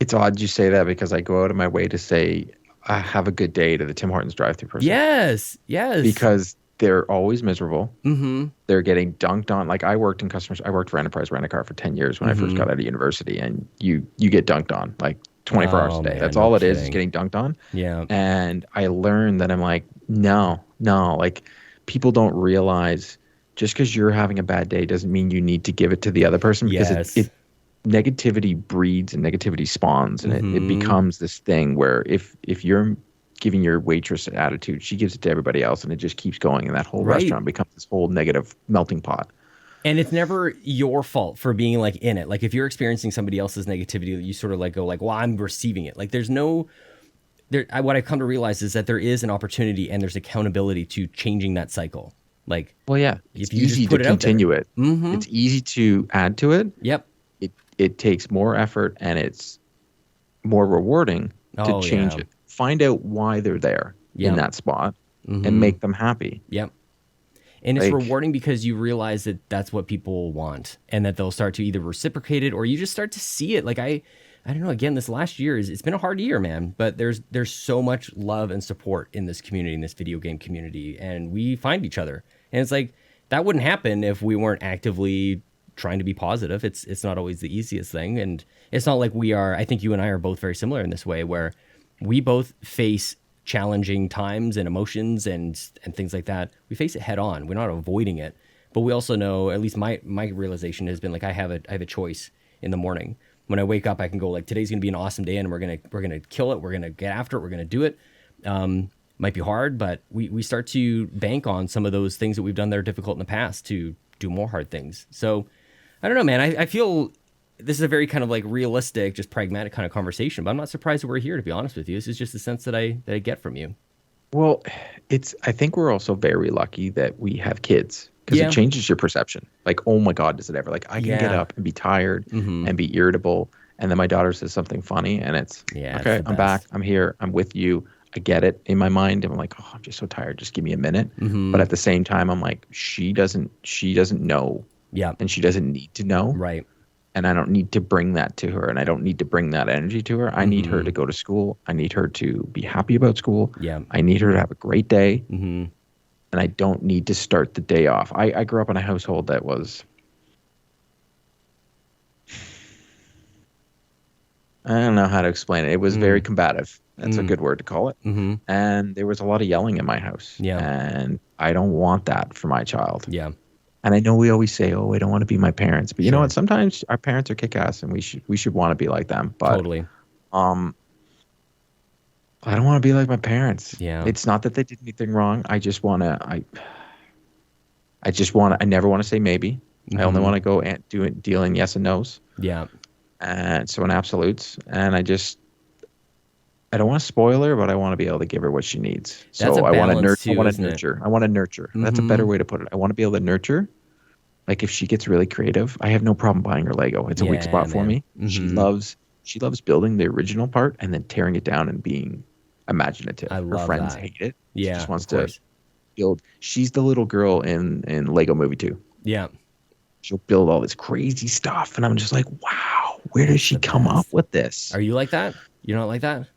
It's odd you say that because I go out of my way to say, have a good day to the Tim Hortons drive-thru person. Yes. Because they're always miserable. Mm-hmm. They're getting dunked on. Like I worked for Enterprise Rent-A-Car for 10 years when I first got out of university, and you get dunked on like 24 hours a day. That's all it is getting dunked on. Yeah. And I learned that I'm like, no, like people don't realize just because you're having a bad day doesn't mean you need to give it to the other person, because it negativity breeds and negativity spawns, and it becomes this thing where if you're giving your waitress an attitude, she gives it to everybody else, and it just keeps going, and that whole restaurant becomes this whole negative melting pot. And it's never your fault for being like in it. Like if you're experiencing somebody else's negativity, you sort of like go like, well, I'm receiving it. Like what I've come to realize is that there is an opportunity and there's accountability to changing that cycle. Like, well, yeah, it's easy to continue it. Mm-hmm. It's easy to add to it. Yep. It takes more effort and it's more rewarding to change it. Find out why they're there in that spot and make them happy. Yep. And it's rewarding because you realize that that's what people want and that they'll start to either reciprocate it or you just start to see it. Like I don't know, again, this last year it's been a hard year, man, but there's so much love and support in this community, in this video game community, and we find each other. And it's like, that wouldn't happen if we weren't actively trying to be positive. It's not always the easiest thing. And it's not like I think you and I are both very similar in this way, where we both face challenging times and emotions and things like that. We face it head on. We're not avoiding it, but we also know, at least my realization has been like, I have a choice in the morning. When I wake up, I can go like, today's going to be an awesome day and we're going to kill it. We're going to get after it. We're going to do it. Might be hard, but we start to bank on some of those things that we've done that are difficult in the past to do more hard things. So I don't know, man. I feel this is a very kind of like realistic, just pragmatic kind of conversation, but I'm not surprised that we're here, to be honest with you. This is just the sense that I get from you. Well, I think we're also very lucky that we have kids, because it changes your perception. Like, oh my God, does it ever? Like, I can get up and be tired and be irritable. And then my daughter says something funny and it's, okay, I'm back. I'm here. I'm with you. I get it in my mind. I'm like, oh, I'm just so tired. Just give me a minute. But at the same time, I'm like, she doesn't know. Yeah. And she doesn't need to know. Right. and I don't need to bring that to her, and I don't need to bring that energy to her. I need her to go to school. I need her to be happy about school. Yeah. I need her to have a great day. And I don't need to start the day off. I grew up in a household that was, I don't know how to explain it. It was very combative. That's a good word to call it. And there was a lot of yelling in my house. Yeah. And I don't want that for my child. Yeah. And I know we always say, "Oh, I don't want to be my parents," but you know what? Sometimes our parents are kick-ass, and we should want to be like them. But Totally. I don't want to be like my parents. Yeah. It's not that they did anything wrong. I just want to. I never want to say maybe. I only want to go and deal in yes and no's. Yeah. And so in absolutes, and I don't want to spoil her, but I want to be able to give her what she needs. That's so a I want to balance nurture. too, I want to isn't it? nurture. I want to nurture. That's a better way to put it. I want to be able to nurture. Like if she gets really creative, I have no problem buying her Lego. It's a weak spot for me. She loves building the original part and then tearing it down and being imaginative. I love her friends that. hate it. Yeah, she just wants to build. She's the little girl in Lego Movie 2. Yeah. She'll build all this crazy stuff, and I'm just like, wow, where does she come up with this? Are you like that? You're not like that?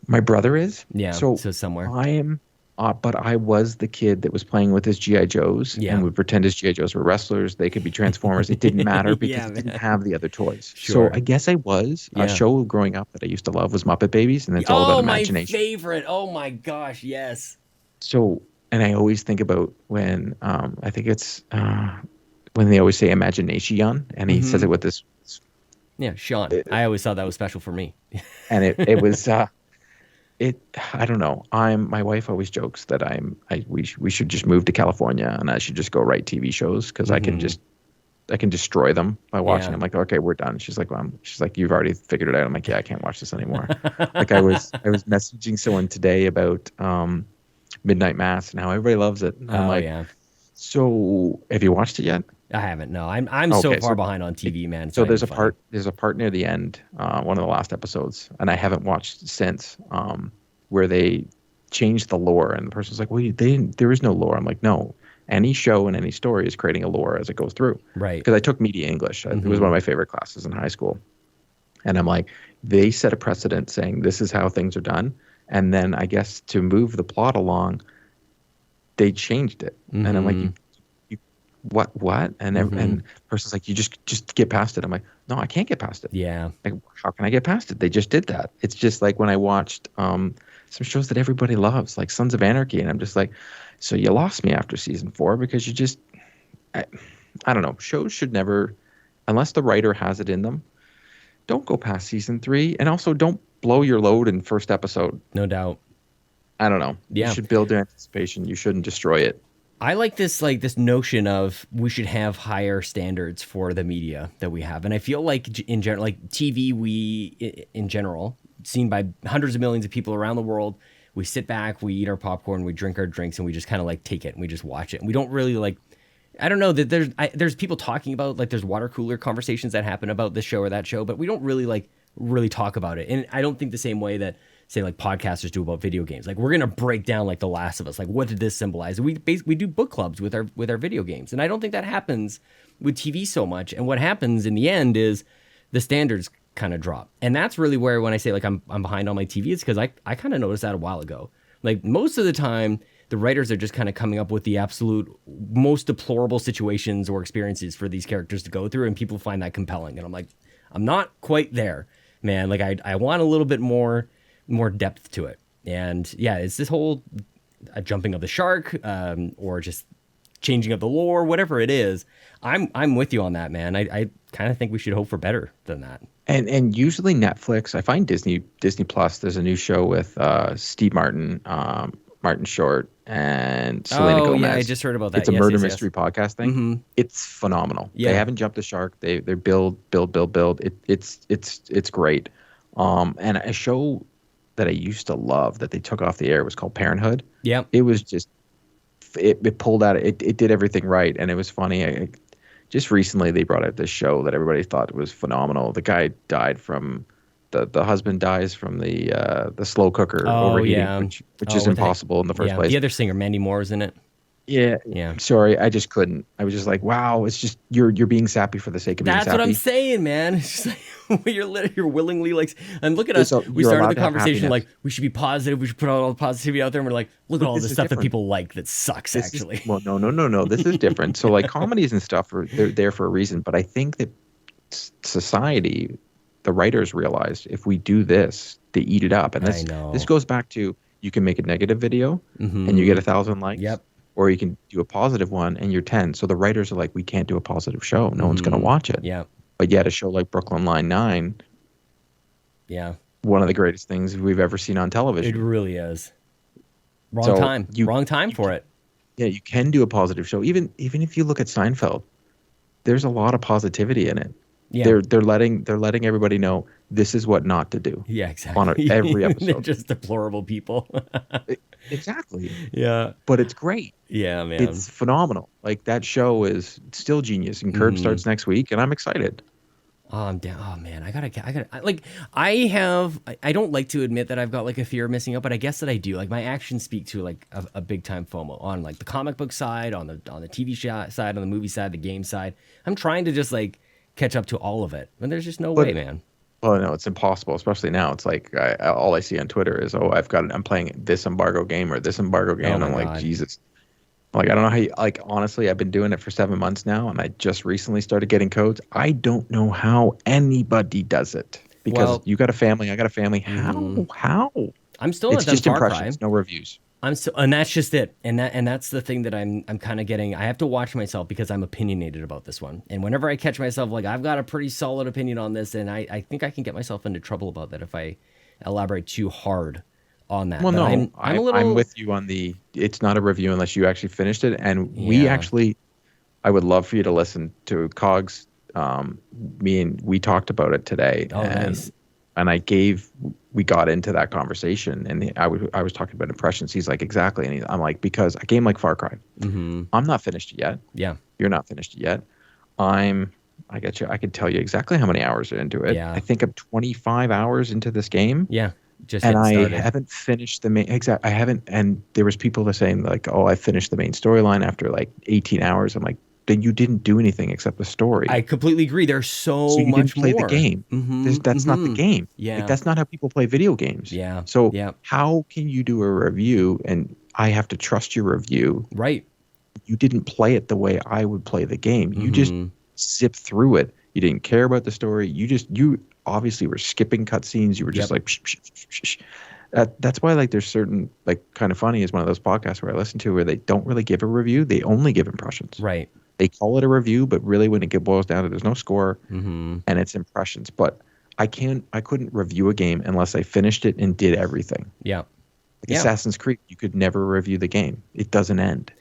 My brother is. Yeah. So somewhere. I am. But I was the kid that was playing with his G.I. Joes and would pretend his G.I. Joes were wrestlers. They could be Transformers. It didn't matter because it didn't have the other toys. Sure. So I guess I was. A show growing up that I used to love was Muppet Babies, and it's all about imagination. My favorite. Oh, my gosh, yes. So, and I always think about when, I think it's when they always say imagination, and he says it with this. Yeah, Sean. I always thought that was special for me. And it was... I don't know. My wife always jokes that we should just move to California and I should just go write TV shows because I can destroy them by watching. Yeah. I'm like, okay, we're done. She's like, you've already figured it out. I'm like, yeah, I can't watch this anymore. Like I was messaging someone today about Midnight Mass and how everybody loves it. And I'm like, so have you watched it yet? I haven't. No, I'm so far behind on TV, man. So there's a part near the end, one of the last episodes, and I haven't watched since, where they changed the lore, and the person's like, "Well, there is no lore." I'm like, "No, any show and any story is creating a lore as it goes through." Right. Because I took media English. It was one of my favorite classes in high school, and I'm like, they set a precedent saying this is how things are done, and then I guess to move the plot along, they changed it, and I'm like, what? And the person's like, you just get past it. I'm like, no, I can't get past it. Yeah. Like, how can I get past it? They just did that. It's just like when I watched some shows that everybody loves, like Sons of Anarchy, and I'm just like, so you lost me after season 4 because you just, I don't know. Shows should never, unless the writer has it in them, don't go past season 3, and also don't blow your load in first episode. No doubt. I don't know. Yeah. You should build your anticipation. You shouldn't destroy it. I like this notion of we should have higher standards for the media that we have. And I feel like in general, like TV, in general, seen by hundreds of millions of people around the world, we sit back, we eat our popcorn, we drink our drinks, and we just kind of like take it and we just watch it. And we don't really like, I don't know that there's people talking about, like there's water cooler conversations that happen about this show or that show, but we don't really talk about it. And I don't think the same way that, say, like podcasters do about video games. Like we're gonna break down like The Last of Us. Like what did this symbolize? We do book clubs with our video games, and I don't think that happens with TV so much. And what happens in the end is the standards kind of drop, and that's really where when I say like I'm behind on my TV, it's because I kind of noticed that a while ago. Like most of the time, the writers are just kind of coming up with the absolute most deplorable situations or experiences for these characters to go through, and people find that compelling. And I'm like, I'm not quite there, man. Like I want a little bit more depth to it. And yeah, it's this whole jumping of the shark, or just changing of the lore, whatever it is. I'm with you on that, man. I kind of think we should hope for better than that. And usually Netflix, I find Disney Plus, there's a new show with Steve Martin, Martin Short, and Selena Gomez. Yeah, I just heard about that. It's a murder mystery podcast thing. Mm-hmm. It's phenomenal. Yeah. They haven't jumped the shark. They build. It's great. And a show that I used to love that they took off the air was called Parenthood. Yeah. It was just, it pulled out, it did everything right. And it was funny. Just recently they brought out this show that everybody thought was phenomenal. The guy died from, the husband dies from the slow cooker overheating, which is impossible in the first place. The other singer, Mandy Moore, is in it. Yeah. Yeah. Sorry, I just couldn't. I was just like, wow, it's just you're being sappy for the sake of being That's sappy. what I'm saying, man. It's just like you're willingly like, and look at us. So We you're started allowed the to have conversation happiness. like we should be positive. We should put all the positivity out there. And we're like, look at But all this the is stuff that different. people like that sucks. This Actually, is well, no. This is different. So like comedies and stuff they're there for a reason. But I think that society, the writers realized if we do this, they eat it up. And this goes back to you can make a negative video and you get 1,000 likes. Yep. Or you can do a positive one and you're 10. So the writers are like, we can't do a positive show. No one's going to watch it. Yeah. But yet a show like Brooklyn Nine-Nine, yeah, one of the greatest things we've ever seen on television. It really is. Wrong time for it. Yeah, you can do a positive show. Even if you look at Seinfeld, there's a lot of positivity in it. Yeah. They're letting everybody know this is what not to do. Yeah, exactly. On every episode. They're just deplorable people. Exactly. Yeah. But it's great. Yeah, man. It's phenomenal. Like that show is still genius. And Curb starts next week, and I'm excited. Oh, I'm down. Oh man, I don't like to admit that I've got like a fear of missing out, but I guess that I do. Like my actions speak to like a big time FOMO on like the comic book side, on the TV side, on the movie side, the game side. I'm trying to just like catch up to all of it, and there's just no way, man. Oh no, it's impossible. Especially now, it's like all I see on Twitter is, I'm playing this embargo game or this embargo game. And I'm like, Jesus. Like, I don't know how you, like, honestly, I've been doing it for 7 months now, and I just recently started getting codes. I don't know how anybody does it because you got a family, I got a family. How? I'm still it's just impressions, no reviews. And that's just it. And that's the thing that I'm kind of getting. I have to watch myself because I'm opinionated about this one. And whenever I catch myself, like I've got a pretty solid opinion on this, and I think I can get myself into trouble about that if I elaborate too hard on that. Well, but no, I'm with you on the. It's not a review unless you actually finished it, and I would love for you to listen to Cogs. We talked about it today. Oh, nice. And we got into that conversation, and I was talking about impressions. He's like, exactly. And I'm like, because a game like Far Cry, I'm not finished yet. Yeah. You're not finished yet. I get you. I can tell you exactly how many hours are into it. Yeah. I think I'm 25 hours into this game. Yeah. I haven't finished the main. Exactly. I haven't. And there was people that saying like, oh, I finished the main storyline after like 18 hours. I'm like, then you didn't do anything except the story. I completely agree. There's so you much didn't play more. the game. That's not the game. Yeah. Like, that's not how people play video games. Yeah. So how can you do a review and I have to trust your review? Right. You didn't play it the way I would play the game. You just zipped through it. You didn't care about the story. You obviously were skipping cutscenes. You were just like, psh, psh, psh, psh, psh. That's why like there's certain like Kind of Funny is one of those podcasts where I listen to where they don't really give a review. They only give impressions. Right. They call it a review, but really when it boils down to there's no score and it's impressions. But I couldn't review a game unless I finished it and did everything. Yeah. Like Assassin's Creed, you could never review the game. It doesn't end.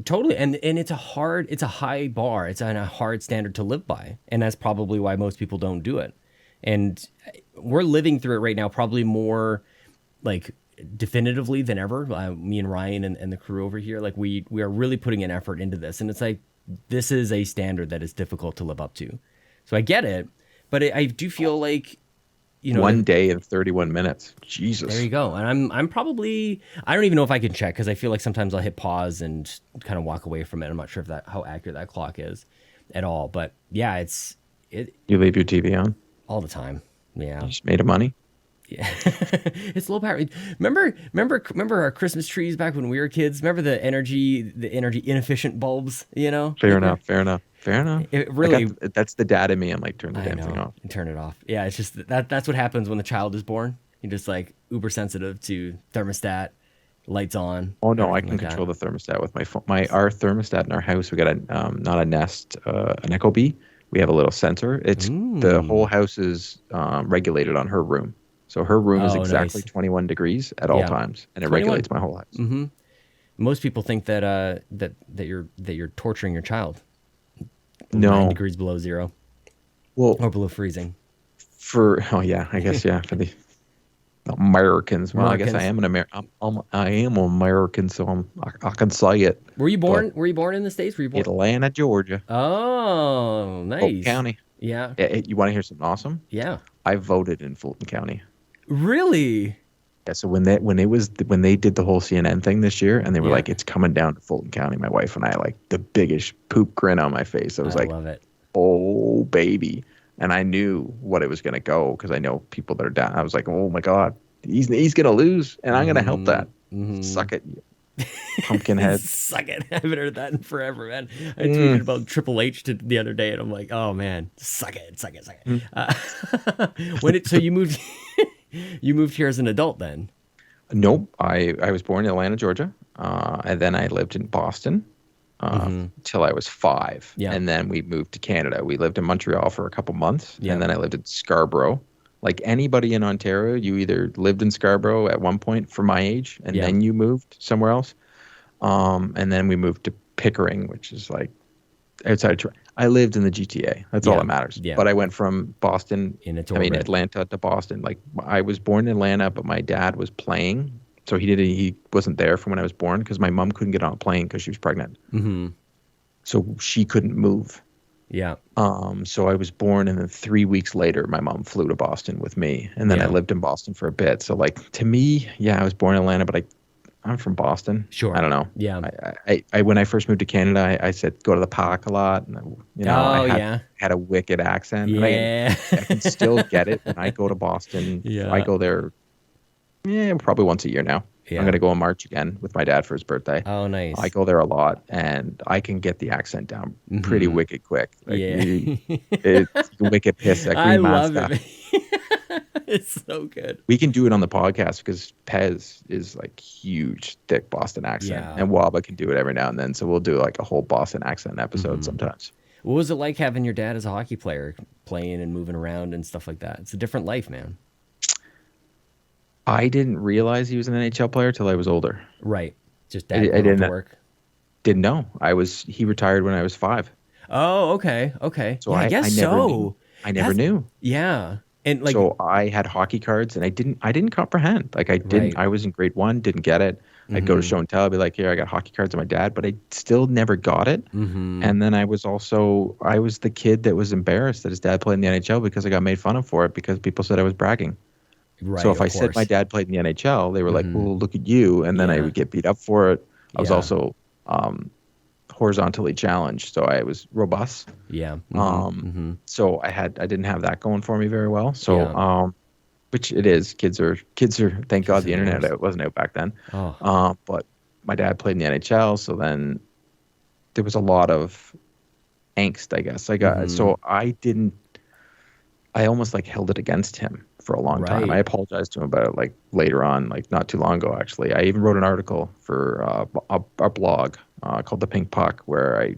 Totally. And it's a high bar. It's a hard standard to live by. And that's probably why most people don't do it. And we're living through it right now, probably more like definitively than ever. Me and Ryan and the crew over here, like we are really putting an effort into this. And it's like, this is a standard that is difficult to live up to. So I get it, but I do feel like, 1 day and 31 minutes. Jesus. There you go. And I'm probably, I don't even know if I can check because I feel like sometimes I'll hit pause and kind of walk away from it. I'm not sure how accurate that clock is at all. But yeah, You leave your TV on? All the time. Yeah. You just made of money? Yeah. It's low power. Remember our Christmas trees back when we were kids? Remember the energy inefficient bulbs, Fair enough. It really, that's the dad in me. I'm like, turn the damn thing off. And turn it off. Yeah, it's just that's what happens when the child is born. You're just like uber sensitive to thermostat, lights on. Oh no, I can control the thermostat with my phone. Our thermostat in our house, we got a not a Nest, an Echo Bee. We have a little sensor. It's the whole house is regulated on her room. So her room is exactly 21 degrees at all times, and it 21. Regulates my whole house. Mm-hmm. Most people think that you're torturing your child. No, 9 degrees below zero. Well, or below freezing. For I guess for the Americans. Well, I guess I am an American. I am an American, so I can say it. Were you born? Were you born in the States? Were you born? Atlanta, Georgia. Oh, nice. Fulton County. Yeah. You want to hear something awesome? Yeah. I voted in Fulton County. Really? Yeah, so when they did the whole CNN thing this year, and they were like, "It's coming down to Fulton County," my wife and I, like, the biggest poop grin on my face. I was like, love it. "Oh baby!" And I knew what it was going to go because I know people that are down. I was like, "Oh my god, he's going to lose, and I'm going to help that. Suck it, you pumpkin head." Suck it. I haven't heard that in forever, man. I tweeted about Triple H the other day, and I'm like, oh man, suck it. So you moved. You moved here as an adult then? Nope. I was born in Atlanta, Georgia, and then I lived in Boston till I was 5. Yeah. And then we moved to Canada. We lived in Montreal for a couple months, Yeah. and then I lived in Scarborough. Like anybody in Ontario, you either lived in Scarborough at one point for my age, and then you moved somewhere else. And then we moved to Pickering, which is like outside of Toronto. I lived in the GTA. That's all that matters. Yeah. But I went from Atlanta to Boston. Like, I was born in Atlanta, but my dad was playing. So he wasn't there from when I was born because my mom couldn't get on a plane because she was pregnant. Mm-hmm. So she couldn't move. Yeah. So I was born, and then 3 weeks later, my mom flew to Boston with me. And then I lived in Boston for a bit. So, like, to me, I was born in Atlanta, but I'm from Boston. Sure. I don't know. Yeah. I when I first moved to Canada, I said go to the park a lot. And, I had a wicked accent. Yeah. I can still get it when I go to Boston. Yeah. I go there probably once a year now. Yeah. I'm going to go in March again with my dad for his birthday. Oh, nice. I go there a lot, and I can get the accent down pretty wicked quick. Like, it's wicked piss. I love it. It's so good. We can do it on the podcast because Pez is like huge, thick Boston accent, and Waba can do it every now and then. So we'll do like a whole Boston accent episode sometimes. What was it like having your dad as a hockey player, playing and moving around and stuff like that? It's a different life, man. I didn't realize he was an NHL player till I was older. Right. Just dad I didn't work. Didn't know. He retired when I was 5. Oh, okay. So I guess so. I never knew. Yeah. And like, so I had hockey cards, and I didn't comprehend. Like, I didn't. Right. I was in grade 1, didn't get it. I'd go to show and tell. I'd be like, "Here, I got hockey cards of my dad," but I still never got it. And then I was the kid that was embarrassed that his dad played in the NHL because I got made fun of for it because people said I was bragging. Right. So if I said my dad played in the NHL, they were like, "Well, look at you," and then I would get beat up for it. I was also horizontally challenged, so I was robust. Yeah. So I didn't have that going for me very well. So which it is. Kids are thank God the internet wasn't out back then. But my dad played in the NHL, so then there was a lot of angst, I guess. So I almost like held it against him for a long time. I apologized to him about it like later on, like not too long ago actually. I even wrote an article for a blog called The Pink Puck, where I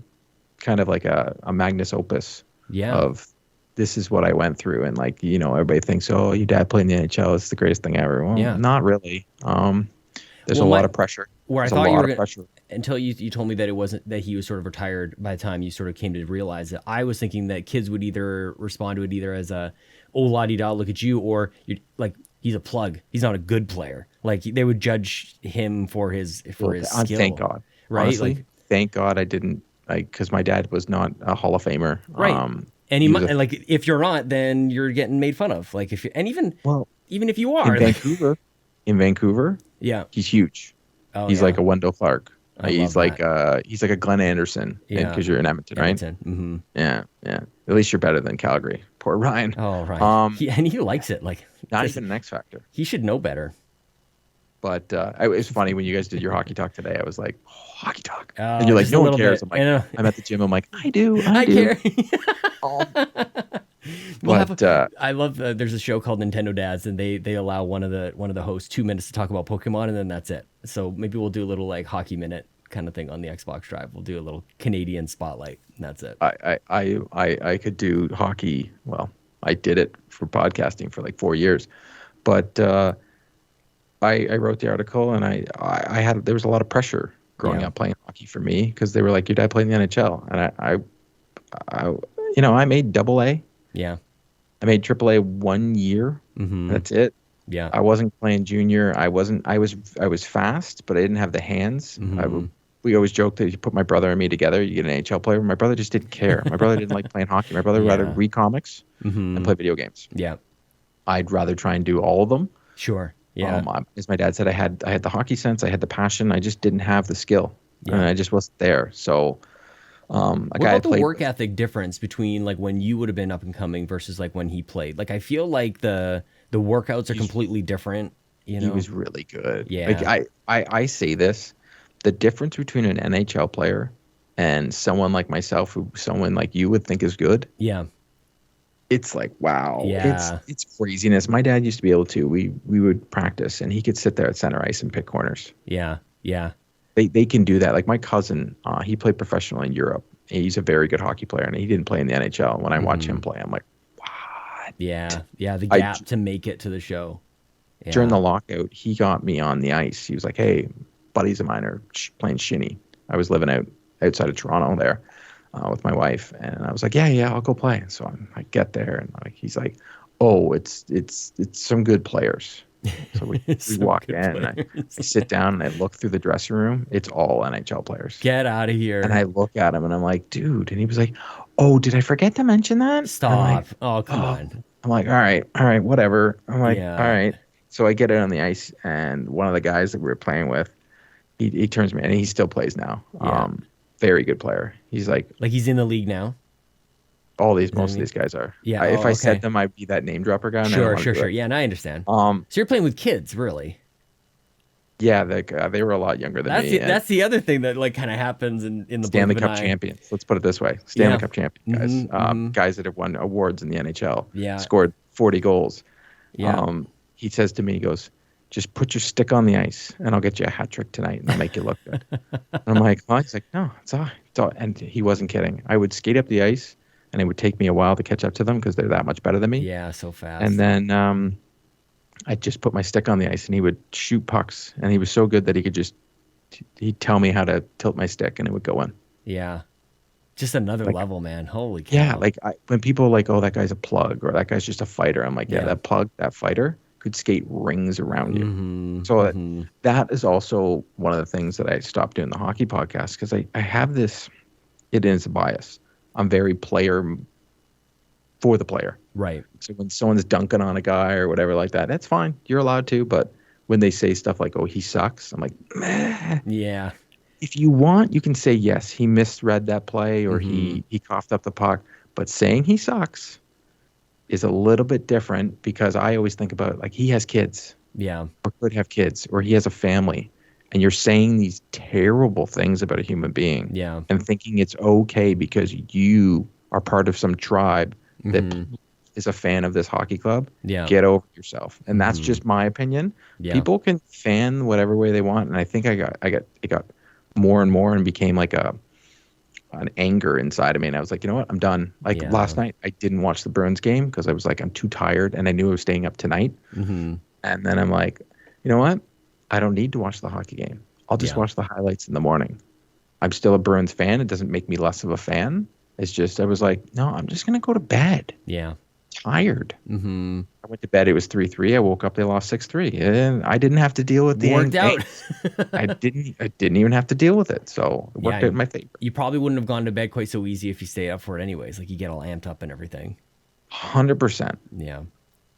kind of like a magnus opus of this is what I went through. And like, everybody thinks, oh, your dad played in the NHL, it's the greatest thing ever. Well, not really. There's a lot of pressure. Where I thought you were until you told me that it wasn't that he was sort of retired by the time you sort of came to realize it. I was thinking that kids would either respond to it either as a oh la-di-da, look at you, or you're like, he's a plug, he's not a good player. Like they would judge him for his skill. Thank God. Right? Honestly, thank God I didn't, because my dad was not a Hall of Famer. Right. And he might, like, if you're not, then you're getting made fun of. Like, even if you are, in Vancouver, he's huge. Oh, he's like a Wendell Clark. He's like a Glenn Anderson. Because you're in Edmonton, right? Mm-hmm. Yeah. At least you're better than Calgary. Poor Ryan. Oh, right. He likes it. Like, not even an X Factor. He should know better. But it was funny when you guys did your hockey talk today. I was like, hockey talk. And you're like, no one cares. I'm like, I'm at the gym. I'm like, I do. I care. But I love there's a show called Nintendo Dads, and they allow one of the hosts 2 minutes to talk about Pokemon, and then that's it. So maybe we'll do a little like hockey minute kind of thing on the Xbox Drive. We'll do a little Canadian spotlight, and that's it. I could do hockey. Well, I did it for podcasting for like 4 years, but I wrote the article, and there was a lot of pressure growing up playing hockey for me because they were like, your dad played in the NHL, and I made AA. Yeah. I made AAA 1 year. That's it. Yeah. I wasn't playing junior. I was fast, but I didn't have the hands. We always joked that you put my brother and me together, you get an NHL player. My brother just didn't care. My brother didn't like playing hockey. My brother would rather read comics and play video games. Yeah. I'd rather try and do all of them. Sure. Yeah. As my dad said, I had the hockey sense, I had the passion, I just didn't have the skill, and I just wasn't there. So, what about the work ethic difference between like when you would have been up and coming versus like when he played? Like I feel like the workouts are completely different. You know, he was really good. Yeah. Like I say this, the difference between an NHL player and someone like myself, who someone like you would think is good. Yeah. It's like, wow, Yeah. it's craziness. My dad used to be able to. We would practice, and he could sit there at center ice and pick corners. Yeah. Yeah. They can do that. Like my cousin, he played professional in Europe. He's a very good hockey player, and he didn't play in the NHL. When I watch him play, I'm like, what? Yeah. Yeah. The gap to make it to the show. Yeah. During the lockout, he got me on the ice. He was like, hey, buddies of mine are playing shinny. I was living outside of Toronto there. With my wife, and I was like, yeah, I'll go play. So I get there, and he's like, oh, it's some good players. So we walk in, and I sit down, and I look through the dressing room. It's all NHL players. Get out of here. And I look at him, and I'm like, dude. And he was like, oh, did I forget to mention that? Stop. Like, oh, come on. I'm like, all right, whatever. I'm like, all right. So I get it on the ice, and one of the guys that we were playing with, he turns me, and he still plays now. Yeah. Very good player. He's like he's in the league now. Most of these guys are. Yeah. If I said them, I'd be that name dropper guy. Sure. Yeah, and I understand. So you're playing with kids, really? Yeah, they were a lot younger than me. That's the other thing that like kind of happens in the Stanley Cup champions. Let's put it this way: Stanley Cup champion guys, guys that have won awards in the NHL. Yeah. Scored 40 goals. Yeah. He says to me, he goes, just put your stick on the ice, and I'll get you a hat trick tonight, and I'll make you look good. And I'm like, oh. He's like, no, it's all right. And he wasn't kidding. I would skate up the ice, and it would take me a while to catch up to them because they're that much better than me. Yeah, so fast. And then I'd just put my stick on the ice, and he would shoot pucks, and he was so good that he'd tell me how to tilt my stick, and it would go in. Yeah. Just another level, man. Holy cow. Yeah, like when people are like, oh, that guy's a plug, or that guy's just a fighter, I'm like, yeah. That plug, that fighter could skate rings around you. So that is also one of the things that I stopped doing the hockey podcast, because I have this, it is a bias. I'm very player for the player. Right. So when someone's dunking on a guy or whatever like that, that's fine. You're allowed to. But when they say stuff like, oh, he sucks, I'm like, meh. Yeah. If you want, you can say, yes, he misread that play, or he coughed up the puck. But saying he sucks is a little bit different, because I always think about, like, he has kids. Yeah. Or could have kids, or he has a family. And you're saying these terrible things about a human being. Yeah. And thinking it's okay because you are part of some tribe that is a fan of this hockey club. Yeah. Get over yourself. And that's just my opinion. Yeah. People can fan whatever way they want. And I think it got more and more, and became like an anger inside of me. And I was like, you know what? I'm done. Like last night, I didn't watch the Bruins game because I was like, I'm too tired, and I knew I was staying up tonight. And then I'm like, you know what? I don't need to watch the hockey game. I'll just watch the highlights in the morning. I'm still a Bruins fan. It doesn't make me less of a fan. It's just, I was like, no, I'm just going to go to bed. Yeah. Tired. I went to bed. It was 3-3. I woke up. They lost 6-3. And I didn't have to deal with the worked out. I didn't even have to deal with it. So it worked out in my favor. You probably wouldn't have gone to bed quite so easy if you stayed up for it anyways. Like, you get all amped up and everything. 100%. Yeah.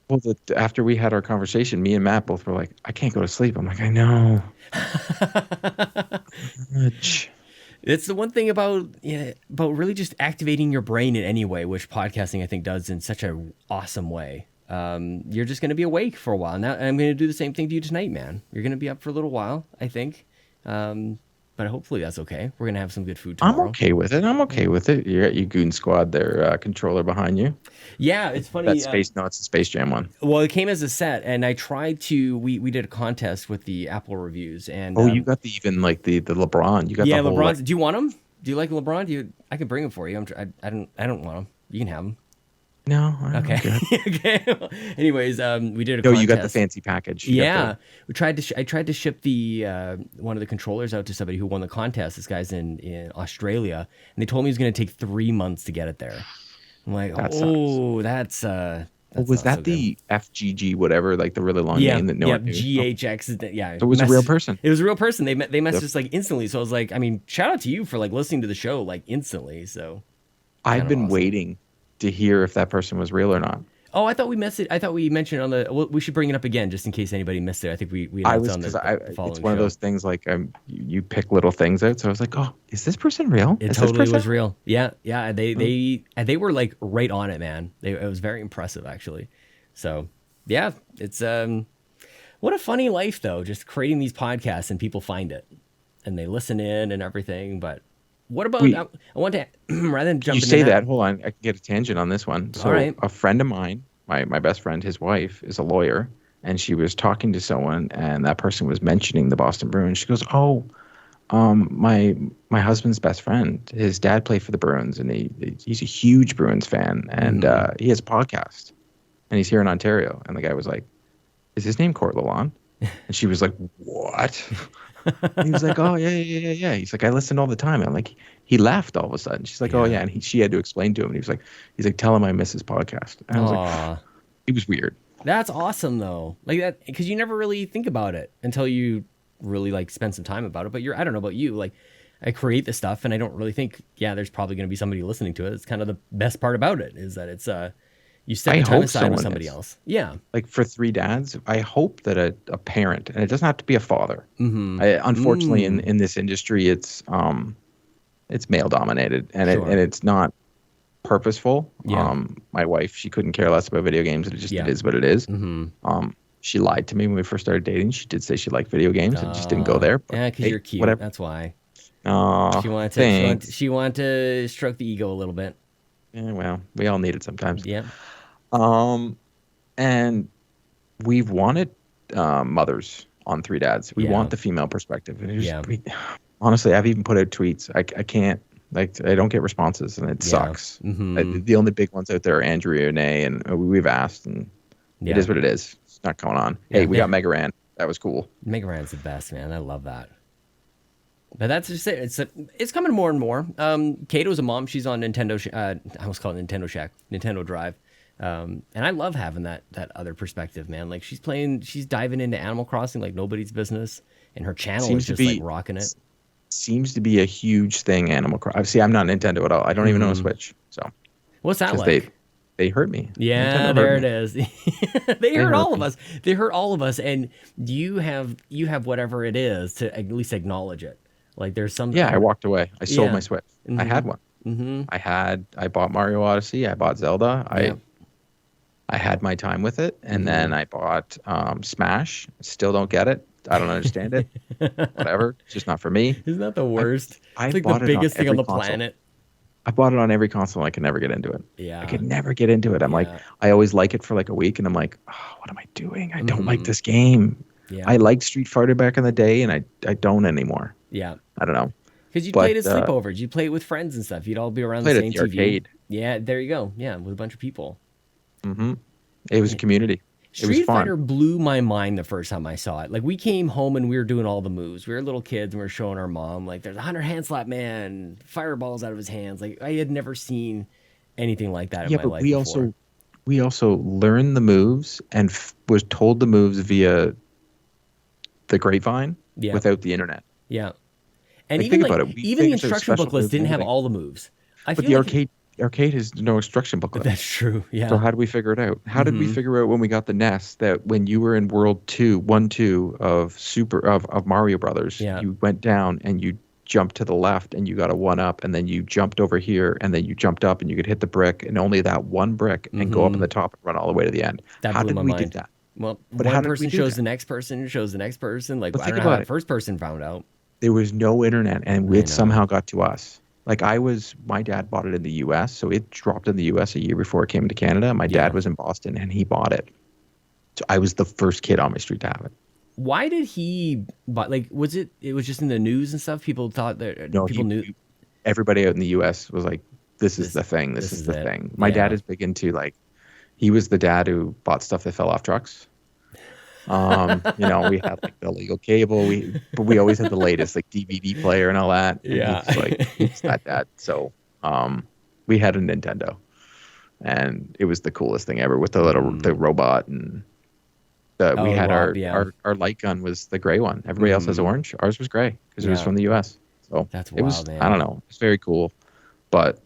Well, after we had our conversation, me and Matt both were like, I can't go to sleep. I'm like, I know. It's the one thing about really just activating your brain in any way, which podcasting I think does in such an awesome way. You're just going to be awake for a while. Now I'm going to do the same thing to you tonight, man. You're going to be up for a little while, I think. But hopefully that's okay. We're going to have some good food tomorrow. I'm okay with it. You got your Goon Squad, their controller behind you. Yeah, it's funny. It's a Space Jam one. Well, it came as a set, and I tried to. We did a contest with the Apple reviews, and you got the LeBron. You got the whole, LeBron. Do you want him? Do you like LeBron? I can bring him for you. I don't want him. You can have him. No. Okay. Okay. Anyways, we did a contest. You got the fancy package. I tried to ship the one of the controllers out to somebody who won the contest. This guy's in Australia, and they told me it was going to take 3 months to get it there. I'm like, that's was that the FGG whatever, like the really long name that no one knew? GHX. Yeah. It was a real person. It was a real person. They messaged us like instantly. So I was like, I mean, shout out to you for like listening to the show like instantly. So I've been waiting to hear if that person was real or not. Oh, I thought we missed it. I thought we mentioned on the. Well, we should bring it up again just in case anybody missed it. I think we announced on the following it's one show. of those things like you pick little things out. So I was like, oh, is this person real? It totally was real. Yeah. They were like right on it, man. It was very impressive actually. So yeah, it's what a funny life though. Just creating these podcasts and people find it and they listen in and everything. But what about? I want to rather than jump. You say that. Hold on, I can get a tangent on this one. So a friend of mine, my best friend, his wife is a lawyer, and she was talking to someone, and that person was mentioning the Boston Bruins. She goes, "Oh, my husband's best friend, his dad played for the Bruins, and he's a huge Bruins fan, and he has a podcast, and he's here in Ontario." And the guy was like, "Is his name Court Lalonde?" And she was like, "What?" And he was like, "Oh yeah." He's like, "I listen all the time." I'm like, he left all of a sudden. She's like, "Oh yeah," and she had to explain to him. And he's like, "Tell him I miss his podcast." And I was like, it was weird. That's awesome though, like that, because you never really think about it until you really like spend some time about it. But I don't know about you, like I create this stuff and I don't really think, there's probably going to be somebody listening to it. It's kind of the best part about it is that it's you set the time aside with somebody else. Yeah. Like for Three Dads, I hope that a parent, and it doesn't have to be a father. Unfortunately, in this industry, it's male dominated, and and it's not purposeful. Yeah. My wife, she couldn't care less about video games. It is what it is. She lied to me when we first started dating. She did say she liked video games and just didn't go there. But, yeah, because you're cute. Whatever. That's why. She wanted to stroke the ego a little bit. Yeah, well, we all need it sometimes. Yeah. And we've wanted mothers on Three Dads. We want the female perspective. And honestly, I've even put out tweets. I can't, like, I don't get responses, and it sucks. The only big ones out there are Andrea and Renee, and we've asked, and it is what it is. It's not going on. Hey, we got Mega Ran. That was cool. Mega Ran's the best, man. I love that. But that's just it. It's coming more and more. Kato's a mom. She's on Nintendo. I almost call it Nintendo Shack, Nintendo Drive. And I love having that other perspective, man. Like she's diving into Animal Crossing like nobody's business, and her channel is just like rocking it. Seems to be a huge thing. Animal Crossing. See, I'm not Nintendo at all. I don't even know a Switch. So what's that like? They hurt me. Yeah, there it is. They hurt all of us. They hurt all of us, and you have whatever it is to at least acknowledge it. Like there's some. Yeah, I walked away. I sold my Switch. I had one. I bought Mario Odyssey. I bought Zelda. I had my time with it, and then I bought Smash. Still don't get it. I don't understand it. Whatever. It's just not for me. Isn't that the worst? It's like the biggest thing on the planet. I bought it on every console. I could never get into it. Yeah. I could never get into it. I'm like, I always like it for like a week, and I'm like, oh, what am I doing? I don't like this game. Yeah. I liked Street Fighter back in the day, and I don't anymore. Yeah. I don't know. Because you'd play it at sleepovers. You'd play it with friends and stuff. You'd all be around the same TV. Arcade. Yeah, there you go. Yeah, with a bunch of people. It was a community. Street Fighter blew my mind the first time I saw it. Like, we came home and we were doing all the moves. We were little kids and we were showing our mom, like, there's a 100 hand slap man, fireballs out of his hands. Like, I had never seen anything like that in my life before. We also learned the moves and was told the moves via the grapevine without the internet. Yeah. And like, even the instruction booklets didn't have all the moves. But the arcade has no instruction booklet. That's true. Yeah. So how did we figure it out? How did we figure out when we got the NES that when you were in World 2 of Mario Brothers, you went down and you jumped to the left and you got a 1-up, and then you jumped over here and then you jumped up and you could hit the brick and only that one brick and go up in the top and run all the way to the end. How did we do that? Well, one person shows the next person, Like, I don't know how the first person found out. There was no internet, and it somehow got to us. Like my dad bought it in the U.S., so it dropped in the U.S. a year before it came to Canada. My dad was in Boston, and he bought it. So I was the first kid on my street to have it. Why did he buy? Like, it was just in the news and stuff? People thought that people knew. Everybody out in the U.S. was like, this is the thing. This is the thing. My dad is big into, like, he was the dad who bought stuff that fell off trucks. We had like the illegal cable. But we always had the latest, like, DVD player and all that. Yeah, it's not that. So, we had a Nintendo, and it was the coolest thing ever with the robot, and we had our light gun was the gray one. Everybody else has orange. Ours was gray because it was from the U.S. So that's wild, man. I don't know. It's very cool, but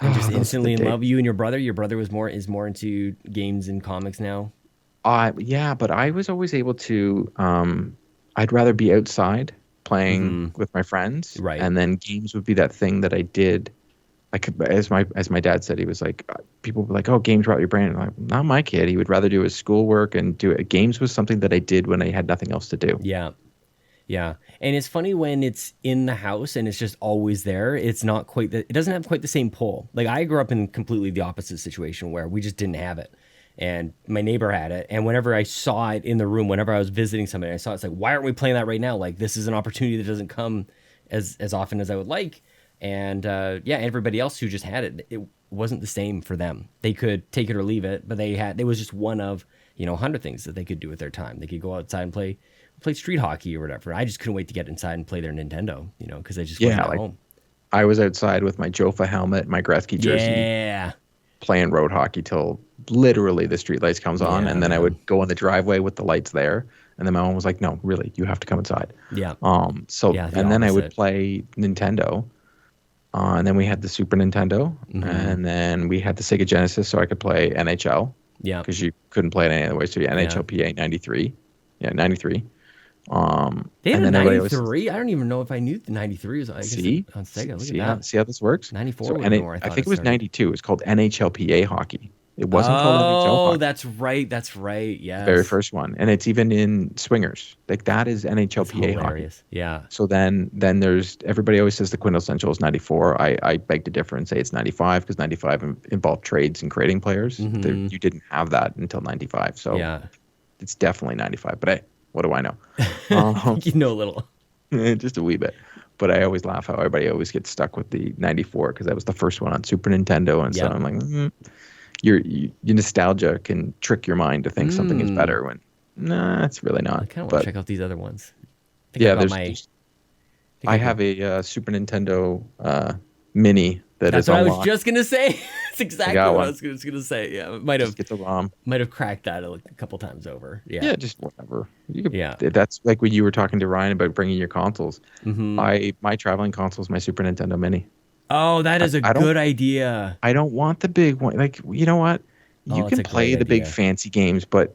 and just Those are the instantly in days. love. You and your brother. Your brother is more into games and comics now. Yeah, but I was always able to. I'd rather be outside playing with my friends, Right. and then games would be that thing that I did. I could, as my dad said, he was like, people were like, "Oh, games rot your brain." And I'm like, not my kid. He would rather do his schoolwork and do it. Games was something that I did when I had nothing else to do. Yeah. Yeah. And it's funny when it's in the house and it's just always there. It's not quite it doesn't have quite the same pull. Like I grew up in completely the opposite situation where we just didn't have it. And my neighbor had it. And whenever I saw it in the room, whenever I was visiting somebody, I saw it, it's like, why aren't we playing that right now? Like this is an opportunity that doesn't come as often as I would like. And everybody else who just had it, it wasn't the same for them. They could take it or leave it, but it was just one of, 100 things that they could do with their time. They could go outside and play street hockey or whatever. I just couldn't wait to get inside and play their Nintendo, because I just wasn't at home. I was outside with my Jofa helmet, my Gretzky jersey, playing road hockey till literally the street lights comes on, and then I would go in the driveway with the lights there, and then my mom was like, "No, really, you have to come inside." Yeah. Then I would play Nintendo, and then we had the Super Nintendo, and then we had the Sega Genesis, so I could play NHL. Yeah. Because you couldn't play it any other way. So NHLPA 93. Yeah, 93. They had a 93? I don't even know if I knew the 93 was on Sega. Look at that. See how this works? 94 so, was more, I think it was 92. It was called NHLPA hockey. It wasn't called NHL hockey. Oh, that's right. Yes. The very first one. And it's even in swingers. Like that is NHLPA hockey. Yeah. So then there's, everybody always says the quintessential is 94. I beg to differ and say it's 95 because 95 involved trades and creating players. You didn't have that until 95. So it's definitely 95. But hey, what do I know? You know a little. Just a wee bit. But I always laugh how everybody always gets stuck with the 94 because that was the first one on Super Nintendo. And so I'm like, your nostalgia can trick your mind to think something is better when, nah, it's really not. I kind of want to check out these other ones. I have a Super Nintendo Mini That's is what unlocked. I was just gonna say. It's exactly what I was gonna say. Yeah, might have get the ROM. Might have cracked that a couple times over. Yeah, just whatever. That's like when you were talking to Ryan about bringing your consoles. My traveling console is my Super Nintendo Mini. Oh, that is a good idea. I don't want the big one. Like, you know what? You can play the big fancy games, but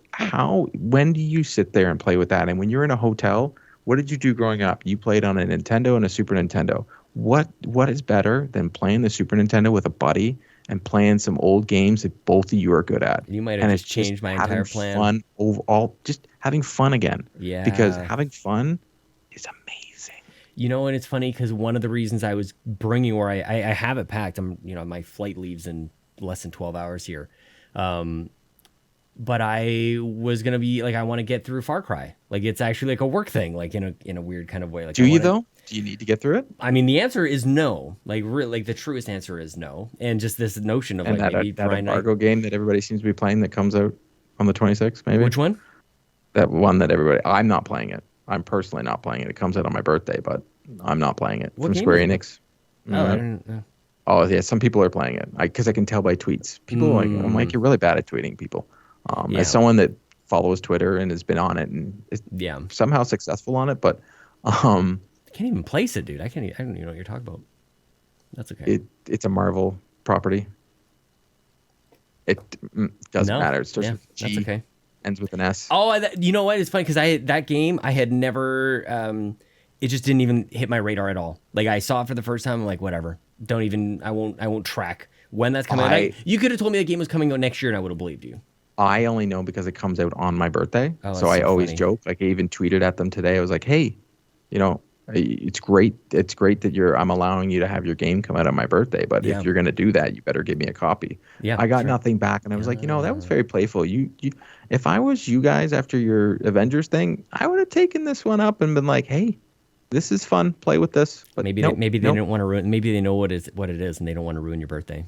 when do you sit there and play with that? And when you're in a hotel, what did you do growing up? You played on a Nintendo and a Super Nintendo. What is better than playing the Super Nintendo with a buddy and playing some old games that both of you are good at? You might have just changed my entire plan. Fun overall, just having fun again. Yeah. Because having fun is amazing. And it's funny because one of the reasons I was bringing, or I have it packed. My flight leaves in less than 12 hours here. But I was going to be like, I want to get through Far Cry. Like, it's actually like a work thing, like in a weird kind of way. Like, do you though? Do you need to get through it? I mean, the answer is no. Like, really, like the truest answer is no. And just this notion of maybe that embargo game that everybody seems to be playing that comes out on the 26th, maybe. Which one? That one that I'm not playing it. I'm personally not playing it. It comes out on my birthday, but I'm not playing it. From Square Enix. Oh, I didn't know. Oh yeah, some people are playing it because I can tell by tweets. People I'm like, you're really bad at tweeting, people. As someone that follows Twitter and has been on it and is somehow successful on it, but I can't even place it, dude. I don't even know what you're talking about. That's okay. It's a Marvel property. It doesn't matter. It starts with G. That's okay. Ends with an S. Oh, you know what? It's funny because that game I had never. It just didn't even hit my radar at all. Like I saw it for the first time. I'm like, whatever. I won't track when that's coming out. You could have told me the game was coming out next year and I would have believed you. I only know because it comes out on my birthday. So I always joke. Like I even tweeted at them today. I was like, hey, it's great. It's great that I'm allowing you to have your game come out on my birthday. But if you're going to do that, you better give me a copy. Yeah, I got nothing back. And I was like, that was very playful. You, if I was you guys after your Avengers thing, I would have taken this one up and been like, hey, this is fun. Play with this. But maybe they didn't want to ruin. Maybe they know what it is, and they don't want to ruin your birthday.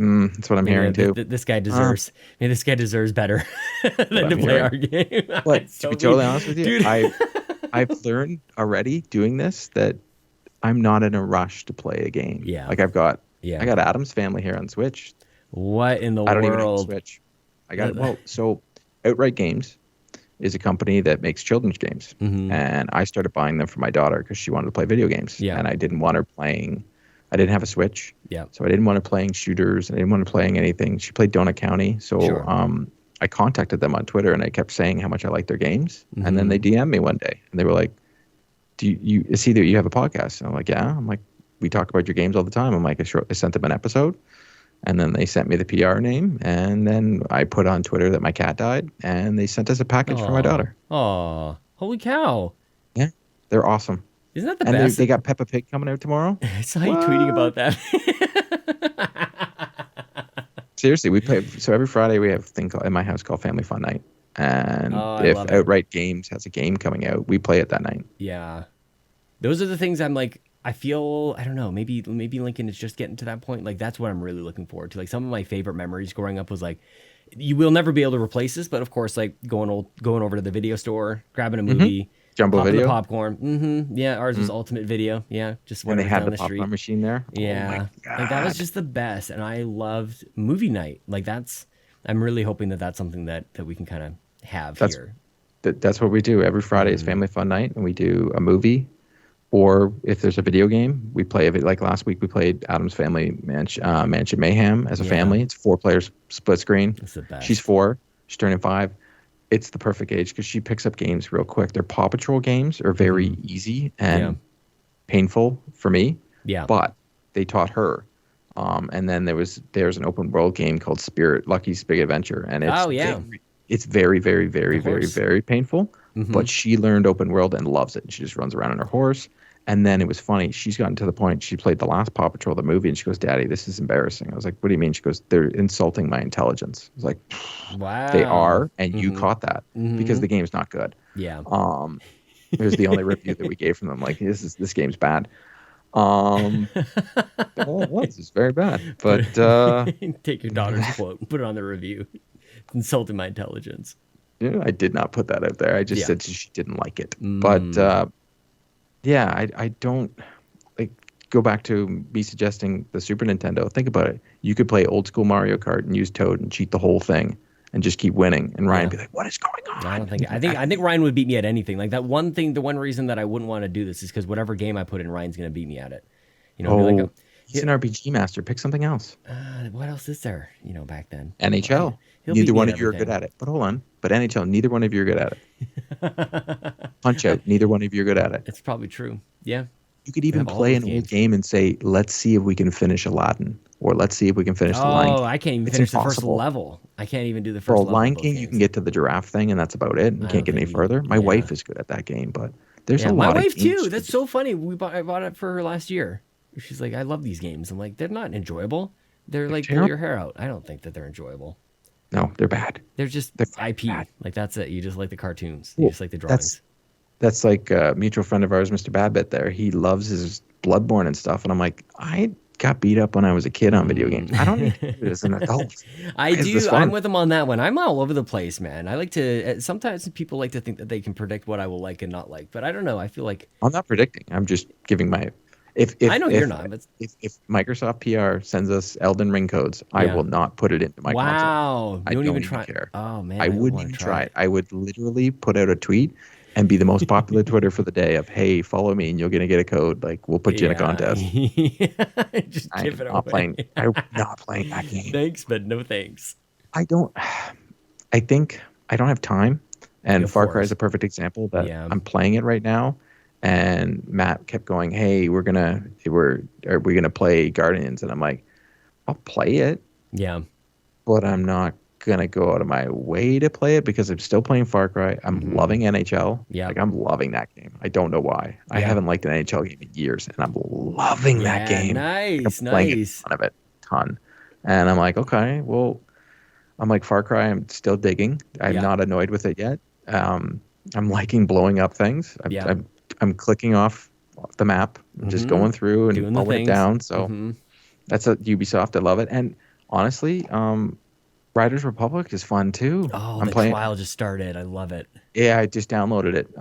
That's what I'm hearing too. This guy deserves. Maybe this guy deserves better than to play our game. But to be totally honest with you, dude. I've learned already doing this that I'm not in a rush to play a game. Yeah. Like I got Adam's Family here on Switch. What in the world? I don't even have a Switch. I got it. So Outright Games is a company that makes children's games, and I started buying them for my daughter because she wanted to play video games, and I didn't want her playing I didn't have a Switch. Yeah. So I didn't want to playing shooters. I didn't want to playing anything. She played Donut County. So I contacted them on Twitter and I kept saying how much I liked their games. Mm-hmm. And then they DM'd me one day and they were like, it's either you have a podcast. And I'm like, yeah. I'm like, we talk about your games all the time. I'm like, I sent them an episode. And then they sent me the PR name. And then I put on Twitter that my cat died. And they sent us a package for my daughter. Oh, holy cow. Yeah. They're awesome. Isn't that the and best? They got Peppa Pig coming out tomorrow. I saw you tweeting about that. Seriously, we play. So every Friday we have a thing in my house called Family Fun Night. And if Outright Games has a game coming out, we play it that night. Yeah. Those are the things I'm like, I feel, I don't know, maybe Lincoln is just getting to that point. Like, that's what I'm really looking forward to. Like, some of my favorite memories growing up was like, you will never be able to replace this, but of course, like going over to the video store, grabbing a movie, Jumbo Video, the popcorn. Yeah, ours was Ultimate Video. Yeah, just when they had the popcorn street machine there. Yeah, like that was just the best, and I loved movie night. Like I'm really hoping that that's something that we can kind of have here. That's what we do every Friday. Is Family Fun Night, and we do a movie. Or if there's a video game, we play it. Like last week, we played Adam's Family Mansion Mayhem as a family. It's 4 players split screen. That's the best. She's 4. She's turning 5. It's the perfect age because she picks up games real quick. Their Paw Patrol games are very easy and painful for me. Yeah. But they taught her. And then there's an open world game called Lucky's Big Adventure, and it's very, very, very, very, very painful. Mm-hmm. But she learned open world and loves it. And she just runs around on her horse. And then it was funny. She's gotten to the point, she played the last Paw Patrol, the movie, and she goes, Daddy, this is embarrassing. I was like, what do you mean? She goes, they're insulting my intelligence. I was like, wow. They are. And you caught that because the game's not good. Yeah. It was the only review that we gave from them. Like, this game's bad. It was. It's very bad. But take your daughter's quote and put it on the review. Insulting my intelligence. Yeah, I did not put that out there. I just said she didn't like it. But I don't like go back to me suggesting the Super Nintendo. Think about it. You could play old school Mario Kart and use Toad and cheat the whole thing and just keep winning. And Ryan would be like, "What is going on?" I think Ryan would beat me at anything. Like that one thing. The one reason that I wouldn't want to do this is because whatever game I put in, Ryan's going to beat me at it. You know, he's an RPG master. Pick something else. What else is there? You know, back then. NHL. Neither one of you are good at it. But hold on. But NHL, neither one of you are good at it. Punch Out, neither one of you are good at it. It's probably true. Yeah. You could even play an old game and say, let's see if we can finish Aladdin. Or let's see if we can finish the Lion King. Oh, I can't even finish the first level. I can't even do the first level. For Lion King, you can get to the giraffe thing, and that's about it. You can't get any further. My wife is good at that game, but there's a lot of games. My wife, too. That's so funny. I bought it for her last year. She's like, I love these games. I'm like, they're not enjoyable. They're like, pull your hair out. I don't think that they're enjoyable. No, they're bad. They're IP. Bad. Like, that's it. You just like the cartoons. You just like the drawings. That's like a mutual friend of ours, Mr. Babbitt there. He loves his Bloodborne and stuff. And I'm like, I got beat up when I was a kid on video games. I don't need to do it as an adult. I do. I'm with him on that one. I'm all over the place, man. I like to, sometimes people like to think that they can predict what I will like and not like. But I don't know. I feel like. I'm not predicting. I'm just giving my. I know you're not. But... If Microsoft PR sends us Elden Ring codes, I will not put it into my console. Wow. I don't even try. Care. Oh, man. I wouldn't even try it. I would literally put out a tweet and be the most popular Twitter for the day of, hey, follow me and you're going to get a code. Like, we'll put you in a contest. Just give it away. I'm not playing that game. Thanks, but no thanks. I think I don't have time. And Far Cry is a perfect example that I'm playing it right now. And Matt kept going, hey, are we gonna play Guardians? And I'm like, I'll play it. Yeah. But I'm not gonna go out of my way to play it because I'm still playing Far Cry. I'm loving NHL. Yeah. Like, I'm loving that game. I don't know why. I haven't liked an NHL game in years, and I'm loving that game. Nice. I'm playing a ton of it. Ton. And I'm like, okay, well, Far Cry, I'm still digging. I'm not annoyed with it yet. I'm liking blowing up things. I'm clicking off the map, just going through and pulling it down. So that's a Ubisoft. I love it. And honestly, Riders Republic is fun too. Oh, the trial just started. I love it. Yeah, I just downloaded it.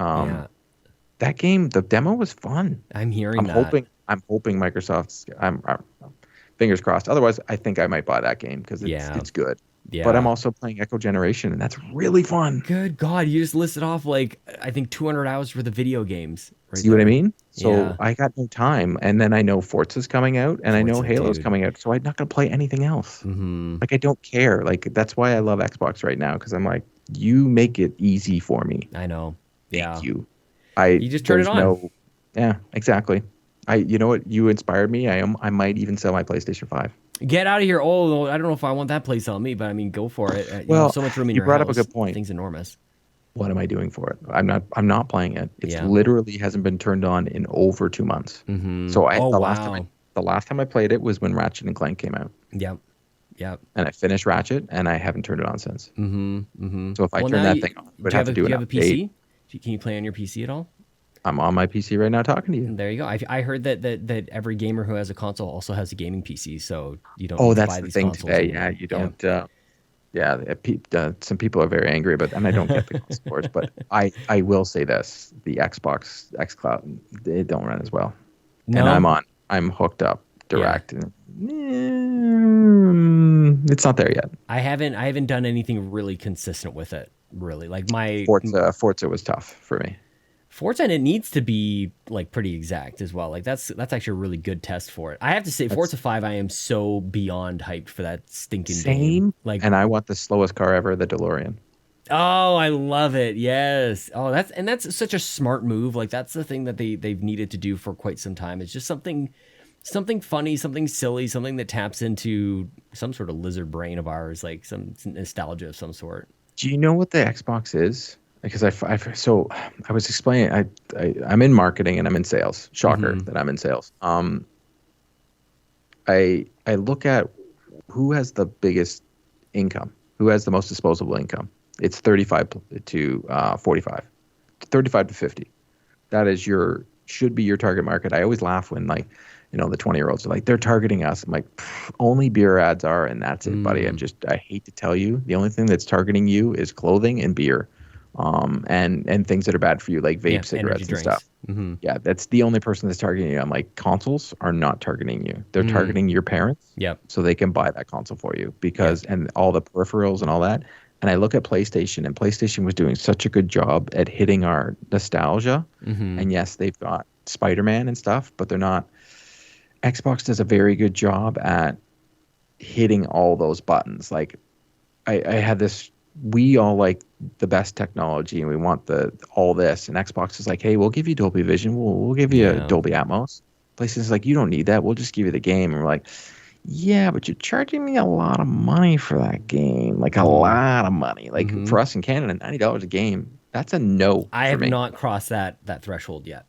That game, the demo was fun. I'm hearing I'm hoping Microsoft's. I'm fingers crossed. Otherwise, I think I might buy that game because it's good. but I'm Yeah. also playing Echo Generation, and that's really fun. Good God, you just listed off like I think 200 hours for the video games right See what I there. mean? So Yeah. I got no time, and then I know Forza's coming out, and I know Forza, Halo's dude. coming out, so I'm not gonna play anything else. Mm-hmm. Like I don't care. Like that's why I love Xbox right now because I'm like, you make it easy for me. I know. Thank Yeah. you. I You just turn it there's on. no, yeah, exactly. You know what? You inspired me. I might even sell my PlayStation 5. Get out of here. Oh, I don't know if I want that place on me, but I mean, go for it. You have Well, so much room in you your brought up a house. good point. Thing's enormous. What am I doing for it? I'm not playing it. It's Yeah. literally hasn't been turned on in over 2 months. Mm-hmm. So Oh, wow. the last time I played it was when Ratchet and Clank came out. Yep. Yep. And I finished Ratchet and I haven't turned it on since. Mm-hmm. Mm-hmm. So if I Well, turn now that thing on, I would do you have have to a do do an you have a update. PC? Can you play on your PC at all? I'm on my PC right now talking to you. There you go. I heard that every gamer who has a console also has a gaming PC, so you don't Oh, need to that's buy the these thing consoles today. Yeah, anymore. you Yeah. don't. Yeah, some people are very angry about, and I don't get the console wars, but I will say this: the Xbox XCloud, they don't run as well. And No. I'm hooked up Yeah. direct, and it's not there yet. I haven't done anything really consistent with it. Really, like my Forza was tough for me. Forza, and it needs to be like pretty exact as well. Like that's actually a really good test for it. I have to say, That's Forza 5, I am so beyond hyped for that stinking game. same, Like, and I want the slowest car ever, the DeLorean. oh, I love it. Yes. Oh, that's such a smart move. Like that's the thing that they've needed to do for quite some time. It's just something funny, something silly, something that taps into some sort of lizard brain of ours, like some nostalgia of some sort. Do you know what the Xbox is? Because so I was explaining. I'm in marketing and I'm in sales. Shocker Mm-hmm. that I'm in sales. I look at who has the biggest income, who has the most disposable income. It's 35 to 45, 35 to 50. That is should be your target market. I always laugh when like, the 20-year-olds are like, they're targeting us. I'm like, only beer ads are, and that's it, buddy. I hate to tell you, the only thing that's targeting you is clothing and beer, and things that are bad for you, like vape, Yeah, energy cigarettes, and drinks. stuff. Mm-hmm. Yeah, that's the only person that's targeting you. I'm like, consoles are not targeting you. They're targeting your parents, Yep. so they can buy that console for you and all the peripherals and all that. And I look at PlayStation, and PlayStation was doing such a good job at hitting our nostalgia. Mm-hmm. And yes, they've got Spider-Man and stuff, but they're not. Xbox does a very good job at hitting all those buttons. Like I had this, we all like the best technology and we want all this. And Xbox is like, hey, we'll give you Dolby Vision. We'll give you a Dolby Atmos. PlayStation's like, you don't need that. We'll just give you the game. And we're like, yeah, but you're charging me a lot of money for that game. Like a lot of money. Like for us in Canada, $90 a game, that's a no I for have me. not crossed that threshold yet.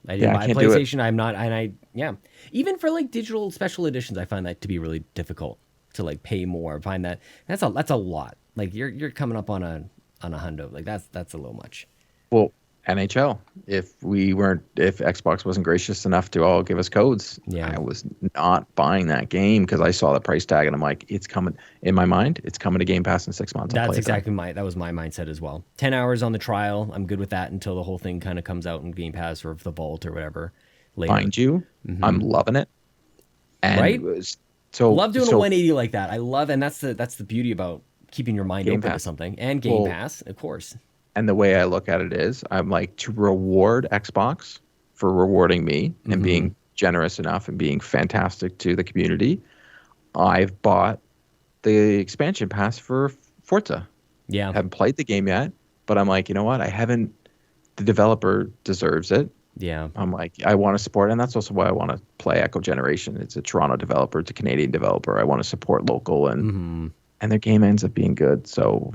I didn't Yeah, I buy a can't do it. PlayStation. I'm not, and even for like digital special editions, I find that to be really difficult to like pay more. I find that's a lot. Like you're coming up on a hundo. Like that's a little much. Well, NHL. If Xbox wasn't gracious enough to all give us codes, I was not buying that game because I saw the price tag and I'm like, it's coming. In my mind, it's coming to Game Pass in 6 months. That's exactly that was my mindset as well. 10 hours on the trial. I'm good with that until the whole thing kind of comes out in Game Pass or the Vault or whatever later. Mind you, I'm loving it. And right? So love doing a 180 like that. I love, and that's the beauty about keeping your mind open to something. And Game Pass, of course. And the way I look at it is, I'm like, to reward Xbox for rewarding me and being generous enough and being fantastic to the community, I've bought the expansion pass for Forza. Yeah. I haven't played the game yet, but I'm like, you know what? The developer deserves it. Yeah. I'm like, I want to support, and that's also why I want to play Echo Generation. It's a Toronto developer, it's a Canadian developer. I want to support local, and their game ends up being good. So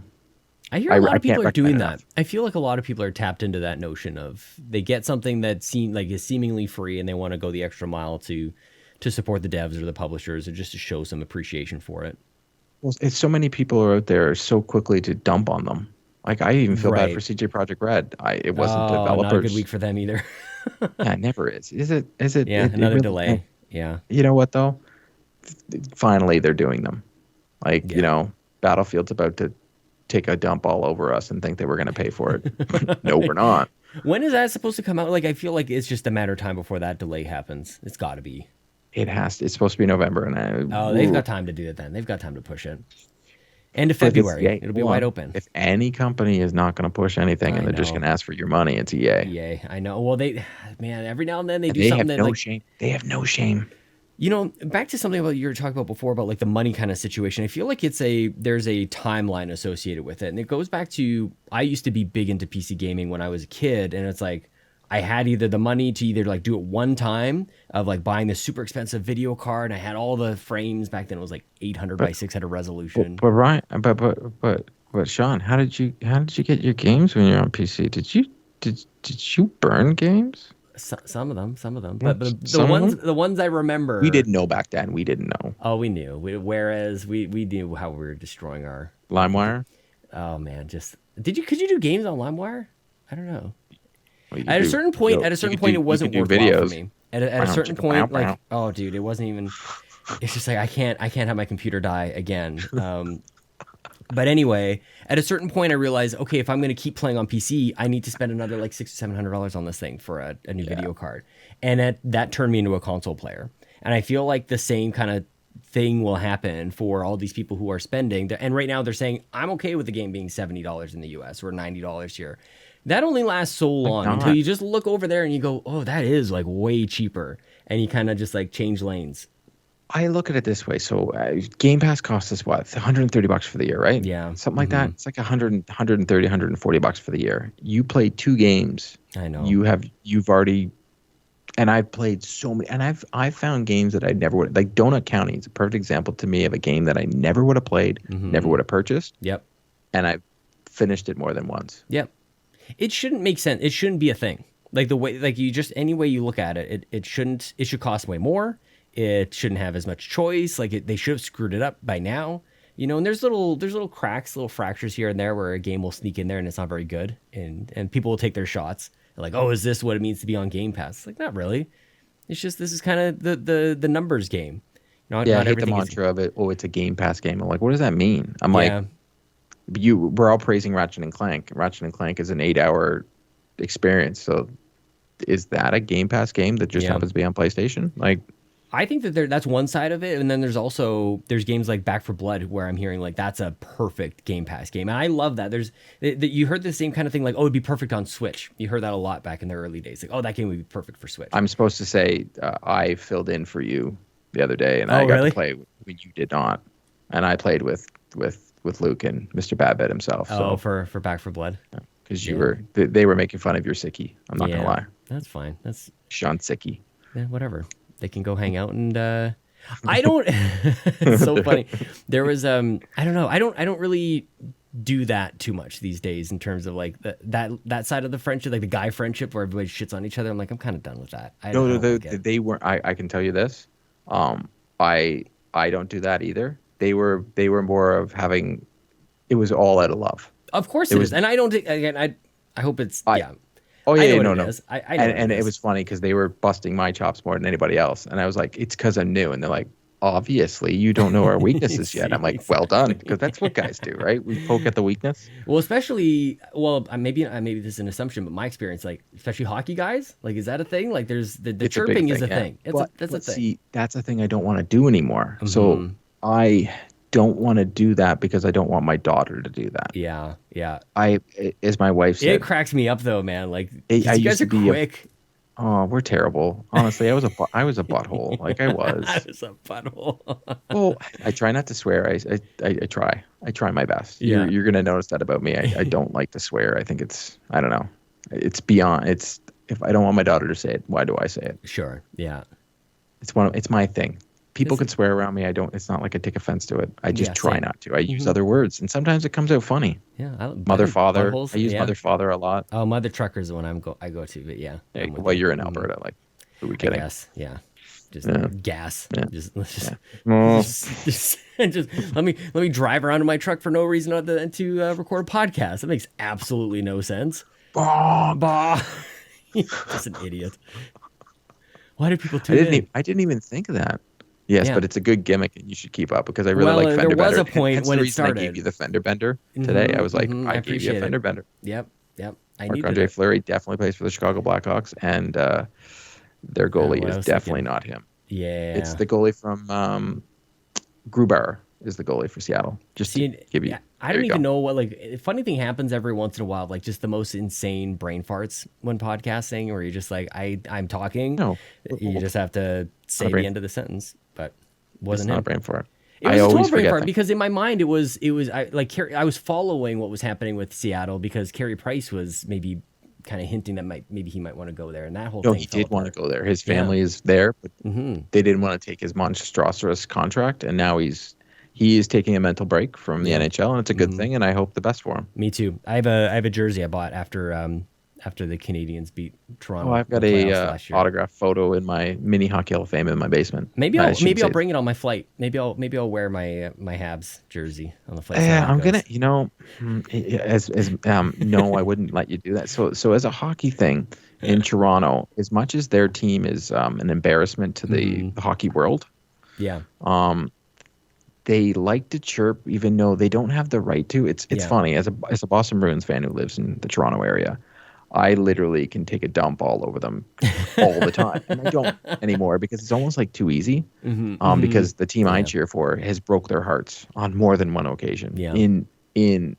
I hear a lot of people are doing that. I feel like a lot of people are tapped into that notion of they get something that is seemingly free, and they want to go the extra mile to support the devs or the publishers, or just to show some appreciation for it. Well, it's so many people are out there so quickly to dump on them. Like I even feel bad for CJ Project Red. It wasn't developers. Not a good week for them either. Yeah, it never is. Is it? Yeah, another delay. Yeah. You know what though? Finally, they're doing them. Like Battlefield's about to take a dump all over us and think that we're going to pay for it. No, we're not. When is that supposed to come out? Like I feel like it's just a matter of time before that delay happens. It's got to be. It's supposed to be November, and they've got time to do it then. They've got time to push it. End of February. It'll be wide open. If any company is not going to push anything and they're just going to ask for your money, it's EA. EA, I know. Well, every now and then they do something that, like, shame. They have no shame. You know, back to something about you were talking about before about like the money kind of situation. I feel like there's a timeline associated with it. And it goes back to, I used to be big into PC gaming when I was a kid. And it's like, I had either the money to either like do it one time of like buying this super expensive video card. And I had all the frames back then. It was like 800 by 600 resolution. But Ryan, but Sean, how did you get your games when you're on PC? Did you burn games? Some of them, but the ones I remember, we didn't know back then. We didn't know. Oh, we knew. Whereas we knew how we were destroying our LimeWire. Oh man, could you do games on LimeWire? I don't know. Well, at a certain point, it wasn't worthwhile for me. At a certain point, like, oh dude, it wasn't even. It's just like I can't have my computer die again. But anyway, at a certain point, I realized, okay, if I'm going to keep playing on PC, I need to spend another like $600-$700 on this thing for a new video card. And that turned me into a console player. And I feel like the same kind of thing will happen for all these people who are spending. And right now they're saying, I'm okay with the game being $70 in the US or $90 here. That only lasts so long until you just look over there and you go, oh, that is like way cheaper. And you kind of just like change lanes. I look at it this way. So Game Pass costs us what? $130 for the year, right? Yeah. Something like that. It's like $130, $140 for the year. You play 2 games. I know. You've already, and I've played so many, and I've found games that I never would, like Donut County is a perfect example to me of a game that I never would have played, never would have purchased. Yep. And I've finished it more than once. Yep. It shouldn't make sense. It shouldn't be a thing. Like the way, like any way you look at it, it should cost way more. It shouldn't have as much choice. Like they should have screwed it up by now, you know. And there's little cracks, little fractures here and there where a game will sneak in there and it's not very good, and people will take their shots. They're like, oh, is this what it means to be on Game Pass? It's like, not really. It's just this is kind of the numbers game. I hate the mantra of it. Oh, it's a Game Pass game. I'm like, what does that mean? I'm like, we're all praising Ratchet and Clank. Ratchet and Clank is an 8-hour experience. So is that a Game Pass game that just happens to be on PlayStation? Like, I think that that's one side of it, and then there's games like Back 4 Blood where I'm hearing like that's a perfect Game Pass game, and I love that. You heard the same kind of thing like, oh, it'd be perfect on Switch. You heard that a lot back in the early days, like, oh, that game would be perfect for Switch. I'm supposed to say I filled in for you the other day, and I got to play when you did not, and I played with Luke and Mr. Badbed himself. Oh, for Back 4 Blood, because they were making fun of your sickie. I'm not gonna lie. That's fine. That's Sean Sickie. Yeah, whatever. They can go hang out and I don't. It's so funny. There was I don't know. I don't really do that too much these days in terms of like that side of the friendship, like the guy friendship where everybody shits on each other. I'm like, I'm kind of done with that. They weren't. I can tell you this. I don't do that either. They were more of having. It was all out of love. Of course it is, and I don't. Again, I hope it's Oh yeah, no. I know and it was funny because they were busting my chops more than anybody else, and I was like, "It's because I'm new," and they're like, "Obviously, you don't know our weaknesses yet." I'm like, "Well done," because that's what guys do, right? We poke at the weakness. Well, maybe this is an assumption, but my experience, like especially hockey guys, like, is that a thing? Like, there's the chirping is a thing. That's a thing. See, that's a thing I don't want to do anymore. Mm-hmm. So I don't want to do that because I don't want my daughter to do that. Yeah. As my wife said, it cracks me up though, man. Like, you guys are quick. We're terrible. Honestly, I was a butthole. Like I was. I was a butthole. Well, I try not to swear. I try. I try my best. Yeah. You're gonna notice that about me. I don't like to swear. I think I don't know. It's beyond. If I don't want my daughter to say it, why do I say it? Sure. Yeah. It's my thing. People can swear around me. I don't. It's not like I take offense to it. I just try not to. I use other words, and sometimes it comes out funny. Yeah, mother, father. I use mother, father a lot. Oh, mother trucker is the one I go to. But yeah. Well, you're in Alberta. Like, who are we kidding? Yes. Yeah. Just gas. Yeah. Just let me drive around in my truck for no reason other than to record a podcast. That makes absolutely no sense. Bah. Just an idiot. Why do people tune in? I didn't even think of that. Yes, but it's a good gimmick, and you should keep up because I really like Fender Bender. There was a point when it started. I gave you the Fender Bender today. I was like, I gave you a Fender Bender. Yep. Marc-Andre Fleury definitely plays for the Chicago Blackhawks, and their goalie is definitely not him. Yeah. It's the goalie from Grubauer is the goalie for Seattle. Just See, to give you. yeah, I don't even know what, like, funny thing happens every once in a while, like just the most insane brain farts when podcasting, where you're just like, I'm talking. No, You just have to say the end of the sentence, but wasn't not him. a brain fart. It was a total brain fart because in my mind it was I was following what was happening with Seattle because Carey Price was maybe kind of hinting that maybe he might want to go there, and that whole thing. He did want to go there. His family is there, but they didn't want to take his monstrous contract, and now he is taking a mental break from the NHL, and it's a good thing, and I hope the best for him. Me too. I have a jersey I bought after the Canadians beat Toronto. Oh, I've got a autographed photo in my mini hockey Hall of Fame in my basement. Maybe I'll bring it on my flight. Maybe I'll wear my Habs jersey on the flight. Yeah, I'm gonna. No, I wouldn't let you do that. So as a hockey thing in Toronto, as much as their team is an embarrassment to the hockey world, they like to chirp even though they don't have the right to. It's funny as a Boston Bruins fan who lives in the Toronto area. I literally can take a dump all over them all the time. And I don't anymore because it's almost like too easy. Because the team I cheer for has broke their hearts on more than one occasion in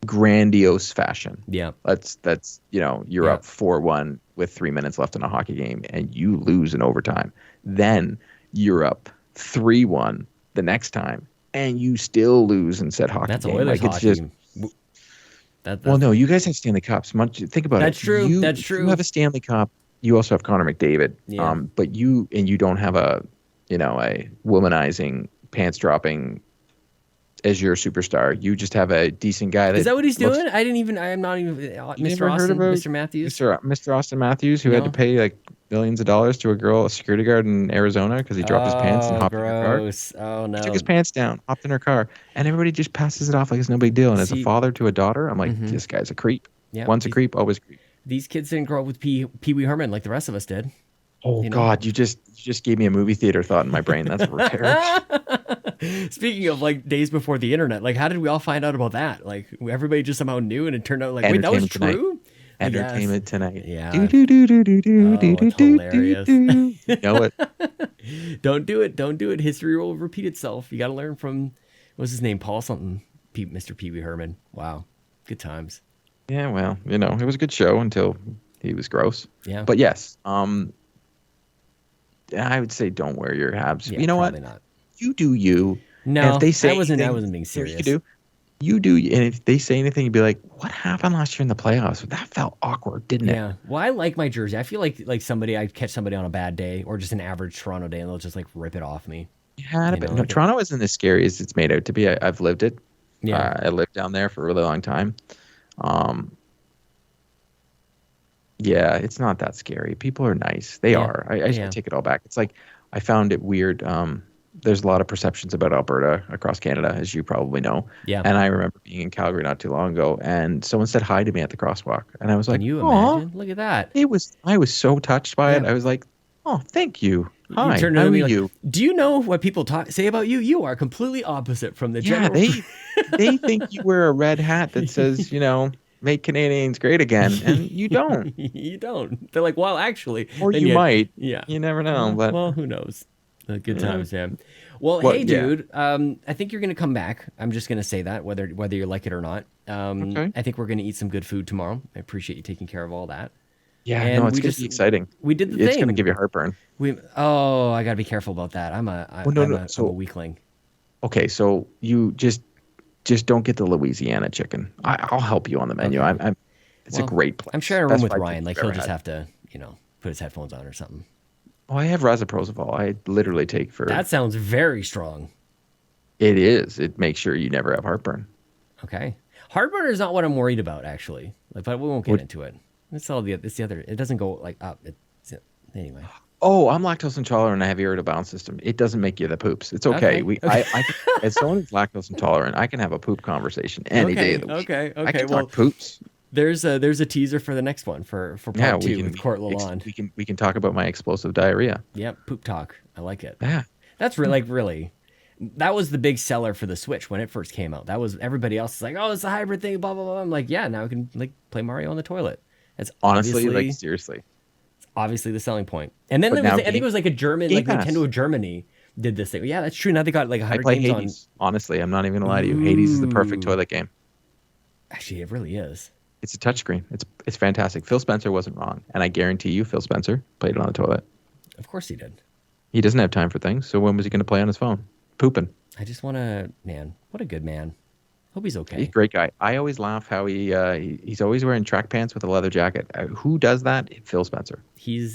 grandiose fashion. Yeah. That's you're up 4-1 with 3 minutes left in a hockey game and you lose in overtime. Then you're up 3-1 the next time and you still lose in said hockey game. That's it's just well, no, you guys have Stanley Cups. Think about it. That's true. That's true. You have a Stanley Cup. You also have Connor McDavid. Yeah. But you don't have a womanizing, pants dropping as your superstar. You just have a decent guy. Is that what he's doing? I'm not even Mr. Austin, Mr. Matthews. Mr. Austin Matthews, who had to pay like millions of dollars to a security guard in Arizona because he dropped his pants and hopped in her car. Oh, no. He took his pants down, hopped in her car, and everybody just passes it off like it's no big deal. And as a father to a daughter, I'm like, this guy's a creep. Yeah, once a creep, always a creep. These kids didn't grow up with Pee Wee Herman like the rest of us did. Oh, God, you just gave me a movie theater thought in my brain. That's terrible. Speaking of like days before the internet, like how did we all find out about that? Like everybody just somehow knew, and it turned out like, wait, that was true? Entertainment Tonight. Yeah. It's hilarious. You know it. Don't do it. History will repeat itself. You got to learn from, what's his name? Paul something. Mr. Pee Wee Herman. Wow. Good times. Yeah, well, it was a good show until he was gross. Yeah. But yes, I would say don't wear your Habs. Yeah, you know what? Not. You do you. No, if they say I wasn't being serious. You do, and if they say anything, you'd be like, "What happened last year in the playoffs? That felt awkward, didn't it?" Yeah. Well, I like my jersey. I feel like I'd catch somebody on a bad day or just an average Toronto day, and they'll just like rip it off me. No, Toronto isn't as scary as it's made out to be. I've lived it. Yeah. I lived down there for a really long time. Yeah, it's not that scary. People are nice. They are. I take it all back. It's like I found it weird. There's a lot of perceptions about Alberta across Canada, as you probably know. Yeah. And I remember being in Calgary not too long ago, and someone said hi to me at the crosswalk, and I was like, "Can you imagine? Look at that!" I was so touched by it. I was like, "Oh, thank you. Hi, you how are you?" Like, do you know what people say about you? You are completely opposite from the general. Yeah, they think you wear a red hat that says, "Make Canadians great again," and you don't. You don't. They're like, well, actually, or you might. Yeah, you never know. But who knows? Good times, man. Well, hey, dude. I think you're gonna come back. I'm just gonna say that, whether you like it or not. Okay. I think we're gonna eat some good food tomorrow. I appreciate you taking care of all that. Yeah, it's gonna be exciting. We did the thing. It's gonna give you heartburn. I gotta be careful about that. I'm a weakling. Okay, so you just don't get the Louisiana chicken. I'll help you on the menu. Okay. It's a great place. I'm sharing a room with Ryan. Like he'll just have to, put his headphones on or something. Oh, I have Razaprozol. I literally take for. That sounds very strong. It is. It makes sure you never have heartburn. Okay, heartburn is not what I'm worried about actually. But we won't get into it. It's the other. It doesn't go like up. Anyway. Oh, I'm lactose intolerant. I have irritable bowel system. It doesn't make you the poops. It's okay. I as someone who's lactose intolerant, I can have a poop conversation any day of the week. Okay. I can talk poops. There's a teaser for the next one for part 2 with Court Lalonde. We can talk about my explosive diarrhea. Yep, poop talk. I like it. Yeah, that's really. That was the big seller for the Switch when it first came out. That was everybody else is like, oh, it's a hybrid thing, blah blah blah. I'm like, yeah, now I can like play Mario on the toilet. That's honestly, seriously. Obviously the selling point. And then I think it was like a German, like Nintendo of Germany, did this thing. Yeah, that's true. Now they got like I 100 play games Hades. Honestly, I'm not even gonna lie to you. Ooh. Hades is the perfect toilet game. Actually, it really is. It's a touchscreen. It's fantastic. Phil Spencer wasn't wrong, and I guarantee you, Phil Spencer played it on the toilet. Of course he did. He doesn't have time for things, so when was he going to play on his phone? Pooping. I just want to, man. What a good man. Hope he's okay. He's a great guy. I always laugh how he's always wearing track pants with a leather jacket. Who does that? Phil Spencer. He's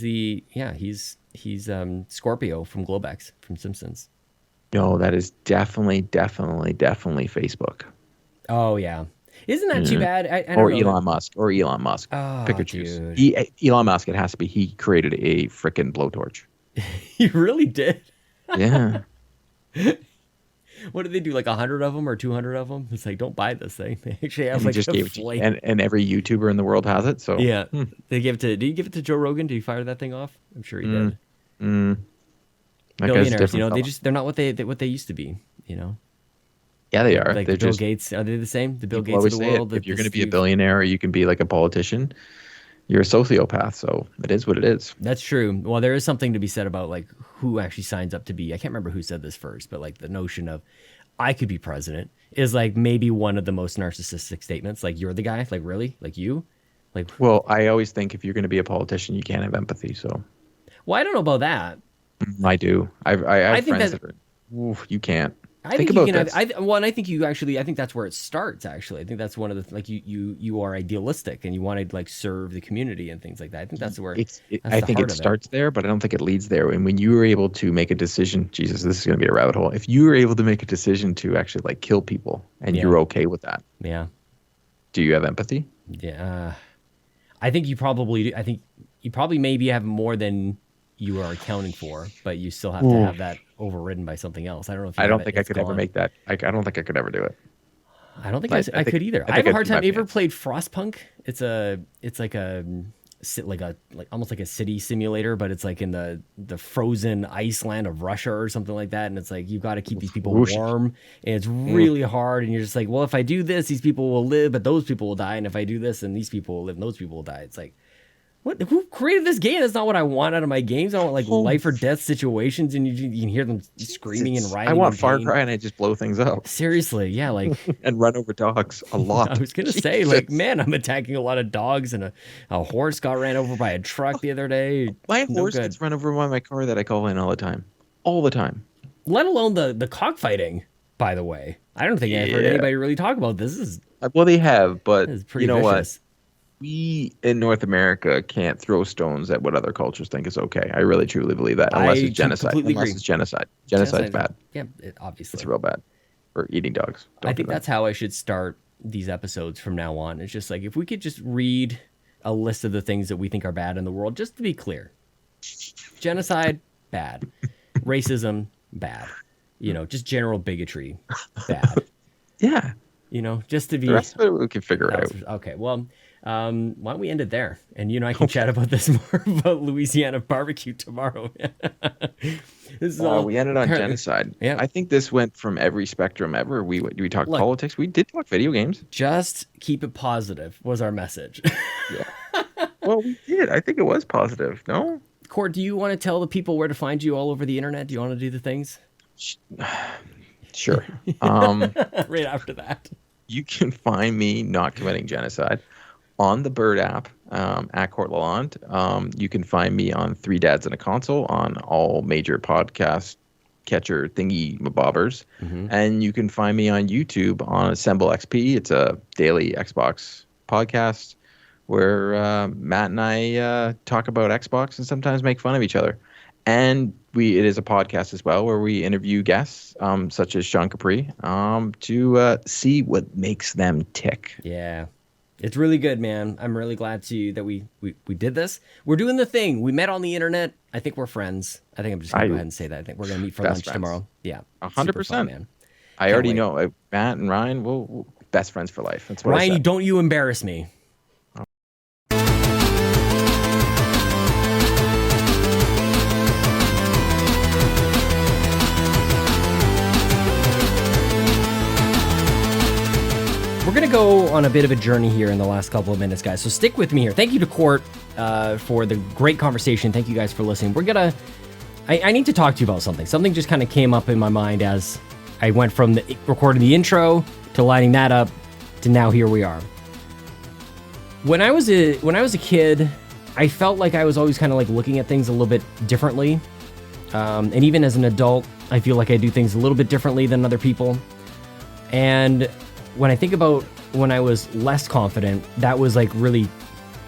Scorpio from Globex from Simpsons. No, that is definitely Facebook. Oh yeah, isn't that too bad? I don't or know. Elon Musk. Oh, pick or choose. dude. Elon Musk. It has to be. He created a freaking blowtorch. He really did. Yeah. What did they do? Like 100 of them or 200 of them? It's like, don't buy this thing. They actually have And like just a gave it flame. and every YouTuber in the world has it. So Yeah, they give it to. Did you give it to Joe Rogan? Did you fire that thing off? I'm sure he did. That guy's a Billionaires, different fella. they're not what they used to be. Yeah, they are. Like They're the Bill just, Gates. Are they the same? The Bill people Gates of always the say world. if you're going to be a billionaire or you can be like a politician, you're a sociopath. So it is what it is. That's true. Well, there is something to be said about like who actually signs up to be. I can't remember who said this first, but like the notion of I could be president is like maybe one of the most narcissistic statements. Like you're the guy. Like really? Like you? Like Well, I always think if you're going to be a politician, you can't have empathy. So well, I don't know about that. I do. I have think friends that- that are, oof, you can't. I Think think you about can this. have, and I think you actually, I think that's where it starts. Actually, I think that's one of the like you are idealistic and you want to like serve the community and things like that. I think that's where I the think heart it of starts there, but I don't think it leads there. And when you are able to make a decision, Jesus, this is going to be a rabbit hole. If you are able to make a decision to actually like kill people and Yeah. you're okay with that, Yeah, do you have empathy? yeah. I think you probably do. I think you probably maybe have more than you are accounting for, but you still have to have that overridden by something else. I don't know if you I have don't it. think I It's could ever gone. make that. I don't think I could ever do it. I don't think I I think- could either. I I have think a I'd hard pee my time. You ever pants. played Frostpunk? It's almost like a city simulator, but it's like in the frozen iceland of Russia or something like that. And it's like you've got to keep these people Whoosh. warm, and it's really hard. And you're just like, well, if I do this, these people will live, but those people will die. And if I do this, then these people will live, and those people will die. It's like, what? Who created this game? That's not what I want out of my games. I want like life or death situations, and you can hear them screaming and writhing. I want in Far pain. Cry and I just blow things up Seriously, yeah, like. and run over dogs a lot. I was gonna say, like, man, I'm attacking a lot of dogs, and a horse got ran over by a truck the other day. My No horse good. gets run over by my car that I call in all the time. All the time. Let alone the cockfighting. By the way, I don't think I've heard Yeah. anybody really talk about this. This Well, they have, but is pretty you know vicious. what? We in North America can't throw stones at what other cultures think is okay. I really truly believe that, unless it's genocide. completely Unless agree. it's genocide. Genocide's bad. Yeah, obviously. It's real bad. Or eating dogs. Don't I do think that. that's how I should start these episodes from now on. It's just like if we could just read a list of the things that we think are bad in the world, just to be clear. Genocide, bad. Racism, bad. Just general bigotry, bad. Yeah. Just to be. The rest of it we can figure it out. Okay, well, why don't we end it there? And you and I can chat about this more about Louisiana barbecue tomorrow. This is all. We ended on genocide. Yeah. I think this went from every spectrum ever. We talked politics. We did talk video games. Just keep it positive was our message. Well, we did. I think it was positive. No? Court, do you want to tell the people where to find you all over the internet? Do you want to do the things? Sure. Right after that. You can find me not committing genocide on the Bird app at Court Lalonde. You can find me on Three Dads and a Console on all major podcast catcher thingy mabobbers. And you can find me on YouTube on Assemble XP. It's a daily Xbox podcast where Matt and I talk about Xbox and sometimes make fun of each other. And it is a podcast as well where we interview guests such as Sean Capri to see what makes them tick. Yeah. It's really good, man. I'm really glad that we did this. We're doing the thing. We met on the internet. I think we're friends. I think I'm just going to go ahead and say that. I think we're going to meet for Best lunch friends. tomorrow. Yeah. 100%. Man. I already wait. know Matt and Ryan, we'll best friends for life. That's what I Ryan, said. don't you embarrass me. We're going to go on a bit of a journey here in the last couple of minutes, guys. So stick with me here. Thank you to Court for the great conversation. Thank you guys for listening. We're going to I need to talk to you about something. Something just kind of came up in my mind as I went from recording the intro to lining that up to now here we are. When I was a kid, I felt like I was always kind of like looking at things a little bit differently. And even as an adult, I feel like I do things a little bit differently than other people. And when I think about when I was less confident, that was like really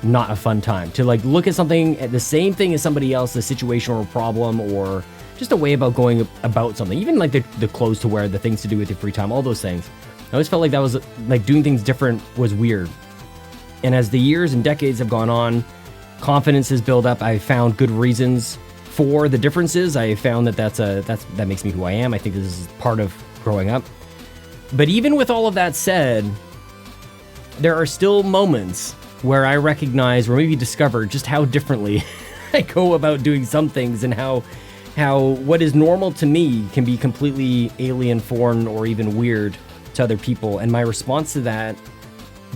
not a fun time to like look at something at the same thing as somebody else, a situation or a problem, or just a way about going about something, even like the clothes to wear, the things to do with your free time, all those things. I always felt like that was like doing things different was weird. And as the years and decades have gone on, confidence has built up. I found good reasons for the differences. I found that that makes me who I am. I think this is part of growing up. But even with all of that said, there are still moments where I recognize or maybe discover just how differently I go about doing some things, and how what is normal to me can be completely alien, foreign, or even weird to other people. And my response to that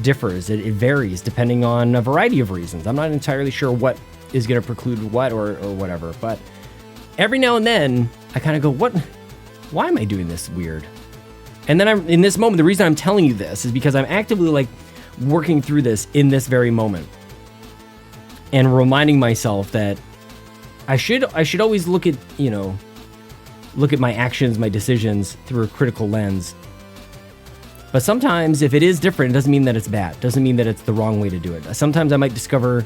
differs. It varies depending on a variety of reasons. I'm not entirely sure what is going to preclude what or whatever, but every now and then I kind of go, why am I doing this weird? And then I'm in this moment, the reason I'm telling you this is because I'm actively like working through this in this very moment and reminding myself that I should always look at my actions, my decisions through a critical lens. But sometimes if it is different, it doesn't mean that it's bad. It doesn't mean that it's the wrong way to do it. Sometimes I might discover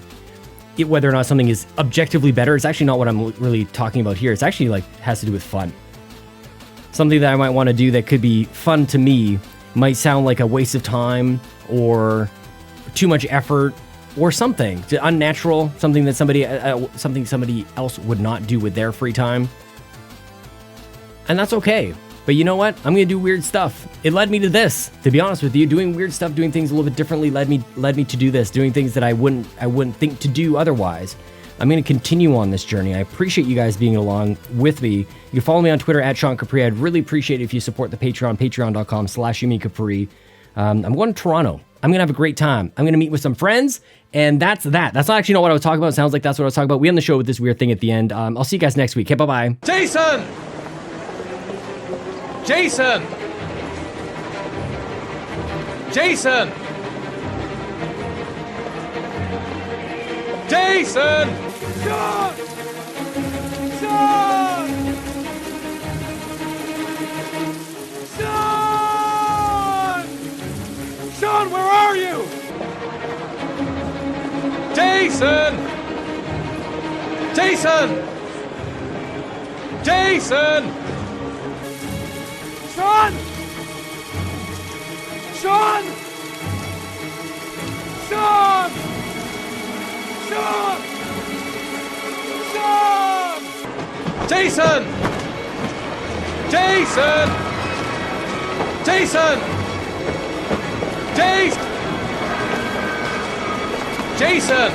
whether or not something is objectively better. It's actually not what I'm really talking about here. It's actually like has to do with fun. Something that I might want to do that could be fun to me might sound like a waste of time or too much effort or something unnatural, something that somebody else would not do with their free time. And that's okay. But you know what? I'm going to do weird stuff. It led me to this, to be honest with you. Doing weird stuff, doing things a little bit differently led me to do this, doing things that I wouldn't think to do otherwise. I'm going to continue on this journey. I appreciate you guys being along with me. You can follow me on Twitter at Sean Capri. I'd really appreciate it if you support the Patreon, patreon.com/YumiCapri. I'm going to Toronto. I'm going to have a great time. I'm going to meet with some friends, and that's that. That's not actually not what I was talking about. It sounds like that's what I was talking about. We end the show with this weird thing at the end. I'll see you guys next week. Okay, bye-bye. Jason! Jason! Jason! Jason! Sean! Sean! Sean! Sean, where are you? Jason! Jason! Jason! Sean! Sean! Sean! Sean! Sean! Jason! Jason! Jason! Jason!